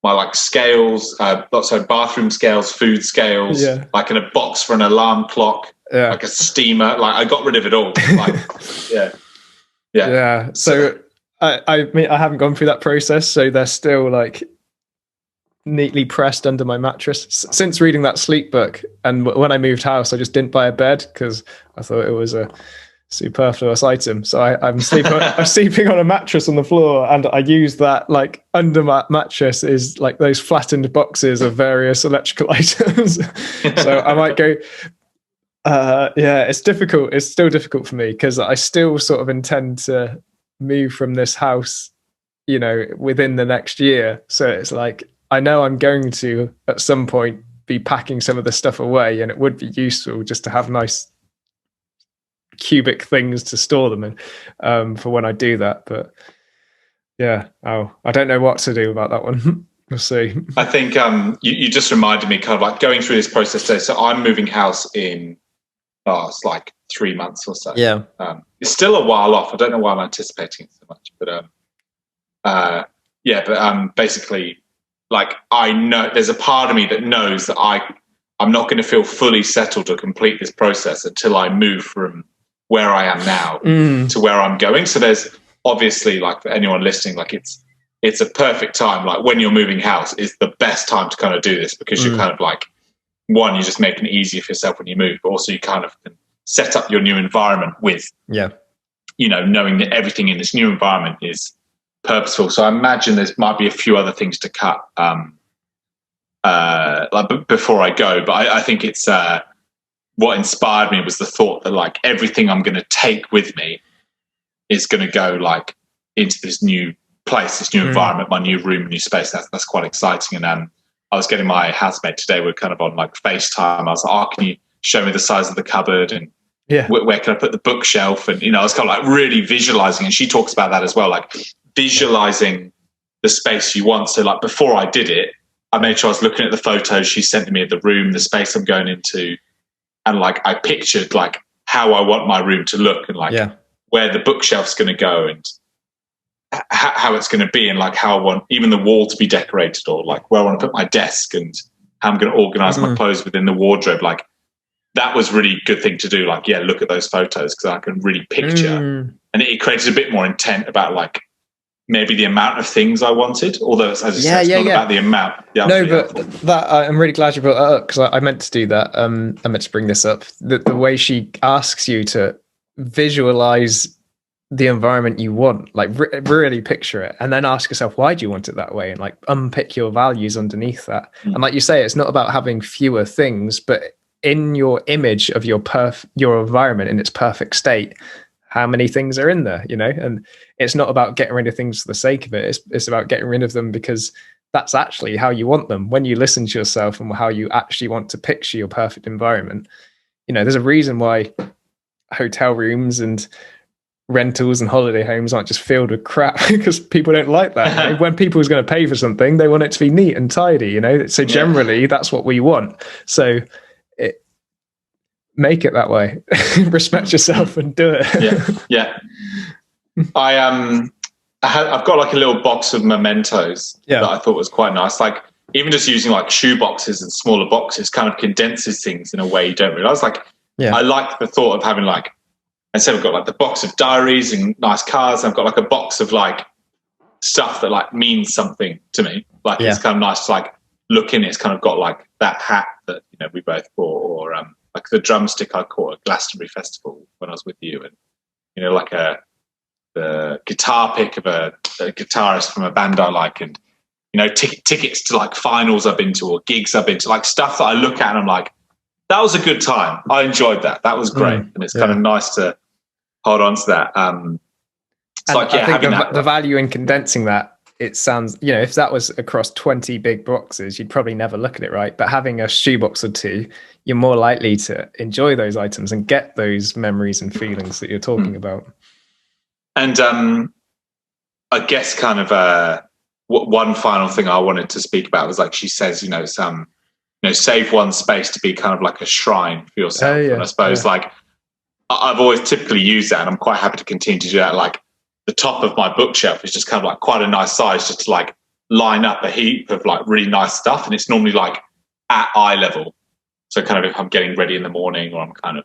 my like scales, bathroom scales, food scales, like in a box for an alarm clock, like a steamer. Like I got rid of it all. Like, yeah. So I mean, I haven't gone through that process, so they're still like neatly pressed under my mattress since reading that sleep book. And when I moved house, I just didn't buy a bed because I thought it was a superfluous item. So I'm sleeping on a mattress on the floor, and I use that like under my mattress is like those flattened boxes of various electrical items. So I might go. It's difficult. It's still difficult for me because I still sort of intend to move from this house, you know, within the next year. So it's like, I know I'm going to, at some point, be packing some of the stuff away, and it would be useful just to have nice cubic things to store them in for when I do that. But I don't know what to do about that one. We'll see. I think you just reminded me kind of like going through this process today. So I'm moving house in, it's like 3 months or so. Yeah. It's still a while off. I don't know why I'm anticipating it so much, but basically, like I know there's a part of me that knows that I'm not going to feel fully settled to complete this process until I move from where I am now to where I'm going. So there's obviously, like for anyone listening, like it's a perfect time. Like when you're moving house is the best time to kind of do this because you're kind of like, one, you're just making it easier for yourself when you move, but also you kind of can set up your new environment with, you know, knowing that everything in this new environment is purposeful. So I imagine there might be a few other things to cut like before I go, but I think it's what inspired me was the thought that like everything I'm going to take with me is going to go like into this new place, this new environment, my new room, new space. That's quite exciting. And I was getting my housemate today. We're kind of on like FaceTime. I was like, can you show me the size of the cupboard and where can I put the bookshelf? And, I was kind of like really visualizing. And she talks about that as well, like visualizing the space you want. So like before I did it, I made sure I was looking at the photos she sent me of the room, the space I'm going into. And like I pictured like how I want my room to look and like where the bookshelf's going to go and how it's going to be, and like how I want even the wall to be decorated, or like where I want to put my desk and how I'm going to organize my clothes within the wardrobe. Like that was really good thing to do. Like, look at those photos because I can really picture, and it created a bit more intent about like maybe the amount of things I wanted. Although as I said, it's not about the amount. No, but that I'm really glad you brought that up, because I meant to do that. I meant to bring this up. The way she asks you to visualize the environment you want, like really picture it, and then ask yourself, why do you want it that way, and like unpick your values underneath that. And like you say, it's not about having fewer things, but in your image of your environment in its perfect state, how many things are in there, and it's not about getting rid of things for the sake of it. It's about getting rid of them because that's actually how you want them. When you listen to yourself and how you actually want to picture your perfect environment, there's a reason why hotel rooms and rentals and holiday homes aren't just filled with crap, because people don't like that. When people's going to pay for something, they want it to be neat and tidy, so generally that's what we want. So make it that way. Respect yourself and do it. I've got like a little box of mementos that I thought was quite nice. Like even just using like shoe boxes and smaller boxes kind of condenses things in a way you don't realize. Like I like the thought of having like, instead I've got like the box of diaries and nice cards, I've got like a box of like stuff that like means something to me. Like it's kind of nice to like look in. It's kind of got like that hat that we both bought, or like the drumstick I caught at Glastonbury Festival when I was with you, and like the guitar pick of a guitarist from a band I like, and tickets to like finals I've been to or gigs I've been to, like stuff that I look at and I'm like, that was a good time. I enjoyed that. That was great. And it's kind of nice to hold on to that. It's like, I think the value in condensing that, it sounds, if that was across 20 big boxes, you'd probably never look at it, right? But having a shoebox or two, you're more likely to enjoy those items and get those memories and feelings that you're talking about. And I guess kind of one final thing I wanted to speak about was like she says, save one space to be kind of like a shrine for yourself. And I suppose like I've always typically used that, and I'm quite happy to continue to do that. Like the top of my bookshelf is just kind of like quite a nice size, just to like line up a heap of like really nice stuff. And it's normally like at eye level. So kind of if I'm getting ready in the morning or I'm kind of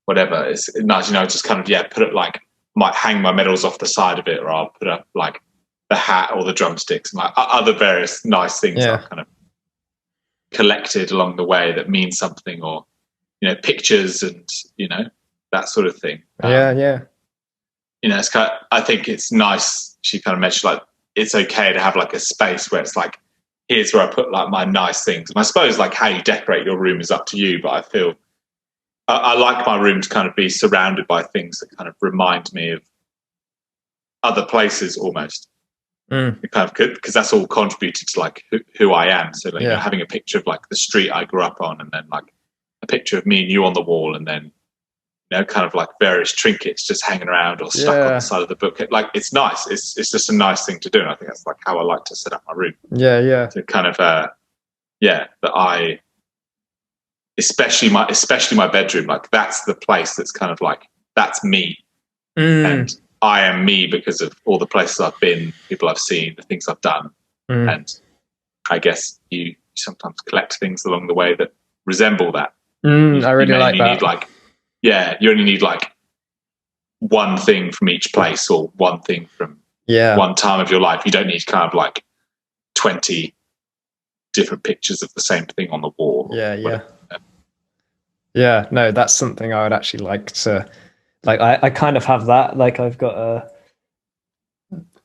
whatever, it's nice, just kind of, put it like, might hang my medals off the side of it, or I'll put up like the hat or the drumsticks and like other various nice things I've kind of collected along the way that means something, or pictures and that sort of thing. It's kind of, I think it's nice. She kind of mentioned like it's okay to have like a space where it's like, here's where I put like my nice things. And I suppose like how you decorate your room is up to you, but I feel I like my room to kind of be surrounded by things that kind of remind me of other places almost. It kind of could, because that's all contributed to like who I am. So like having a picture of like the street I grew up on, and then like a picture of me and you on the wall, and then kind of like various trinkets just hanging around or stuck on the side of the book. Like it's nice. It's just a nice thing to do, and I think that's like how I like to set up my room. To kind of that I, especially my bedroom, like that's the place that's kind of like that's me, and I am me because of all the places I've been, people I've seen, the things I've done. And I guess you sometimes collect things along the way that resemble that. I really like that. You only need like one thing from each place, or one thing from one time of your life. You don't need kind of like 20 different pictures of the same thing on the wall. No, that's something I would actually like to, like I kind of have that, like I've got a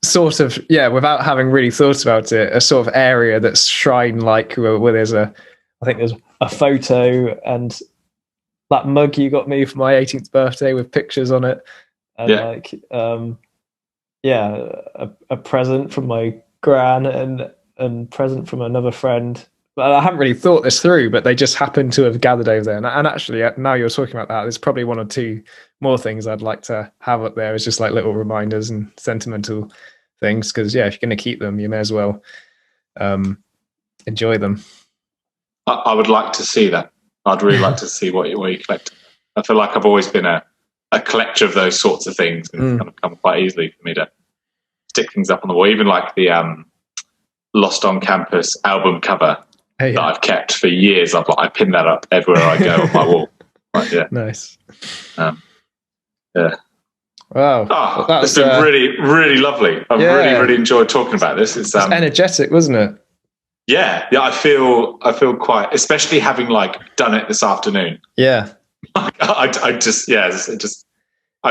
sort of, without having really thought about it, a sort of area that's shrine like, where there's I think there's a photo and that mug you got me for my 18th birthday with pictures on it, and a present from my gran and present from another friend. But I haven't really thought this through, but they just happened to have gathered over there. And actually, now you're talking about that, there's probably one or two more things I'd like to have up there. It's just like little reminders and sentimental things. Because if you're going to keep them, you may as well enjoy them. I would like to see that. I'd really like to see what you collect. I feel like I've always been a collector of those sorts of things, and it's kind of come quite easily for me to stick things up on the wall. Even like the Lost on Campus album cover that I've kept for years. I pin that up everywhere I go on my wall. Nice. Yeah. Wow. Oh, it's been really, really lovely. I've really enjoyed talking about this. It's energetic, wasn't it? Yeah. I feel quite, especially having like done it this afternoon. Yeah. I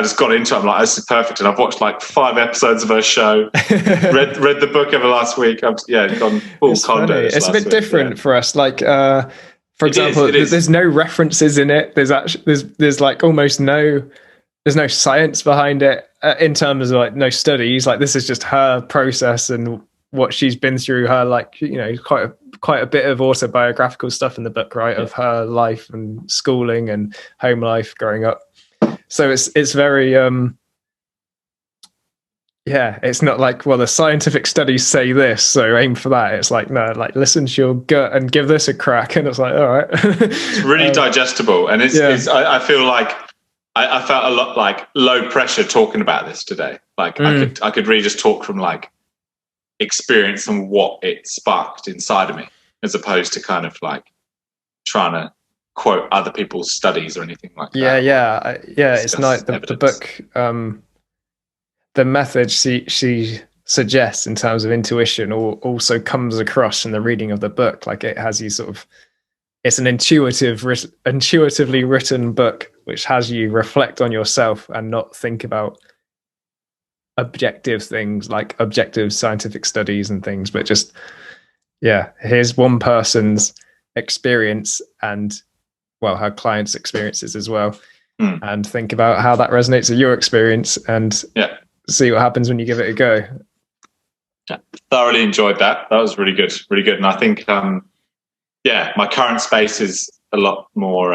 just got into it. I'm like, this is perfect. And I've watched like 5 episodes of her show, read the book over last week. I've gone full Kondo. It's a bit different for us. Like, for example, there's no references in it. There's like almost there's no science behind it in terms of like no studies. Like this is just her process and what she's been through. Her like quite a bit of autobiographical stuff in the book, right? Of her life and schooling and home life growing up. So it's very it's not like, well, the scientific studies say this, so aim for that. It's like, no, like listen to your gut and give this a crack. And it's like, all right. It's really digestible. And I feel like I felt a lot like low pressure talking about this today. Like I could really just talk from like experience and what it sparked inside of me, as opposed to kind of like trying to quote other people's studies or anything like that. It's nice. The book, the method she suggests in terms of intuition also comes across in the reading of the book. Like it has you sort of, it's an intuitively written book which has you reflect on yourself and not think about objective things like objective scientific studies and things, but just here's one person's experience and her clients' experiences as well, and think about how that resonates with your experience and see what happens when you give it a go. Thoroughly enjoyed that. That was really good, and I think my current space is a lot more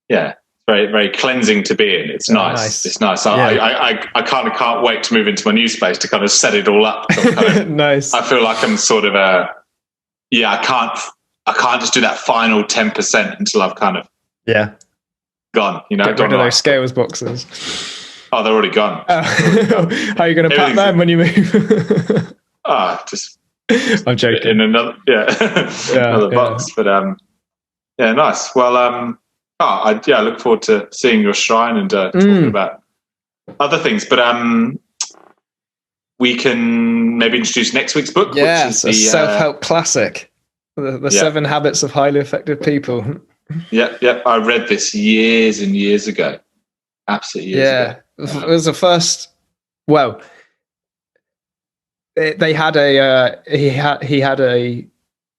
very, very cleansing to be in. It's nice. It's nice. I kind of can't wait to move into my new space to kind of set it all up. Nice. I feel like I'm sort of I can't just do that final 10% until I've kind of gone. Get rid of those scales boxes. Oh, they're already gone. How are you going to pack them when you move? Just I'm joking. In another another box. But nice. Well, I look forward to seeing your shrine and talking about other things. But we can maybe introduce next week's book, which is the self-help classic. The 7 Habits of Highly Effective People. I read this years and years ago. Absolutely years ago. It was the first. Well, they had he had a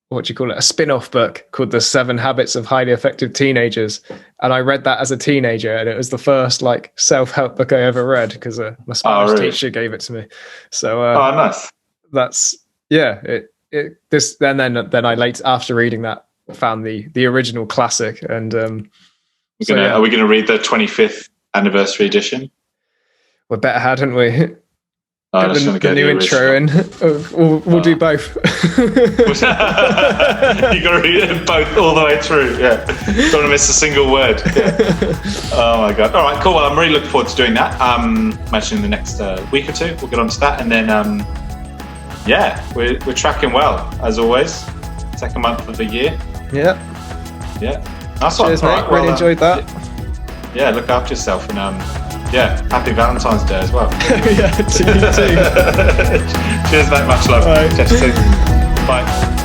what do you call it? A spin-off book called The 7 Habits of Highly Effective Teenagers, and I read that as a teenager, and it was the first like self-help book I ever read because my Spanish teacher gave it to me. So nice. That's then I later after reading that found the original classic, and are we going to read the 25th anniversary edition? We better hadn't we? The new intro in. We'll do both. You got to read it both all the way through. Yeah, don't want to miss a single word. Yeah. Oh my god! All right, cool. Well, I'm really looking forward to doing that. Imagine in the next week or two we'll get on to that, and then we're tracking well as always. Second month of the year. Yeah. Nice one. Cheers, mate. Right, really enjoyed that. Yeah, look after yourself, and happy Valentine's Day as well. To you too. Cheers, mate. Much love. Bye. Catch you soon. Bye.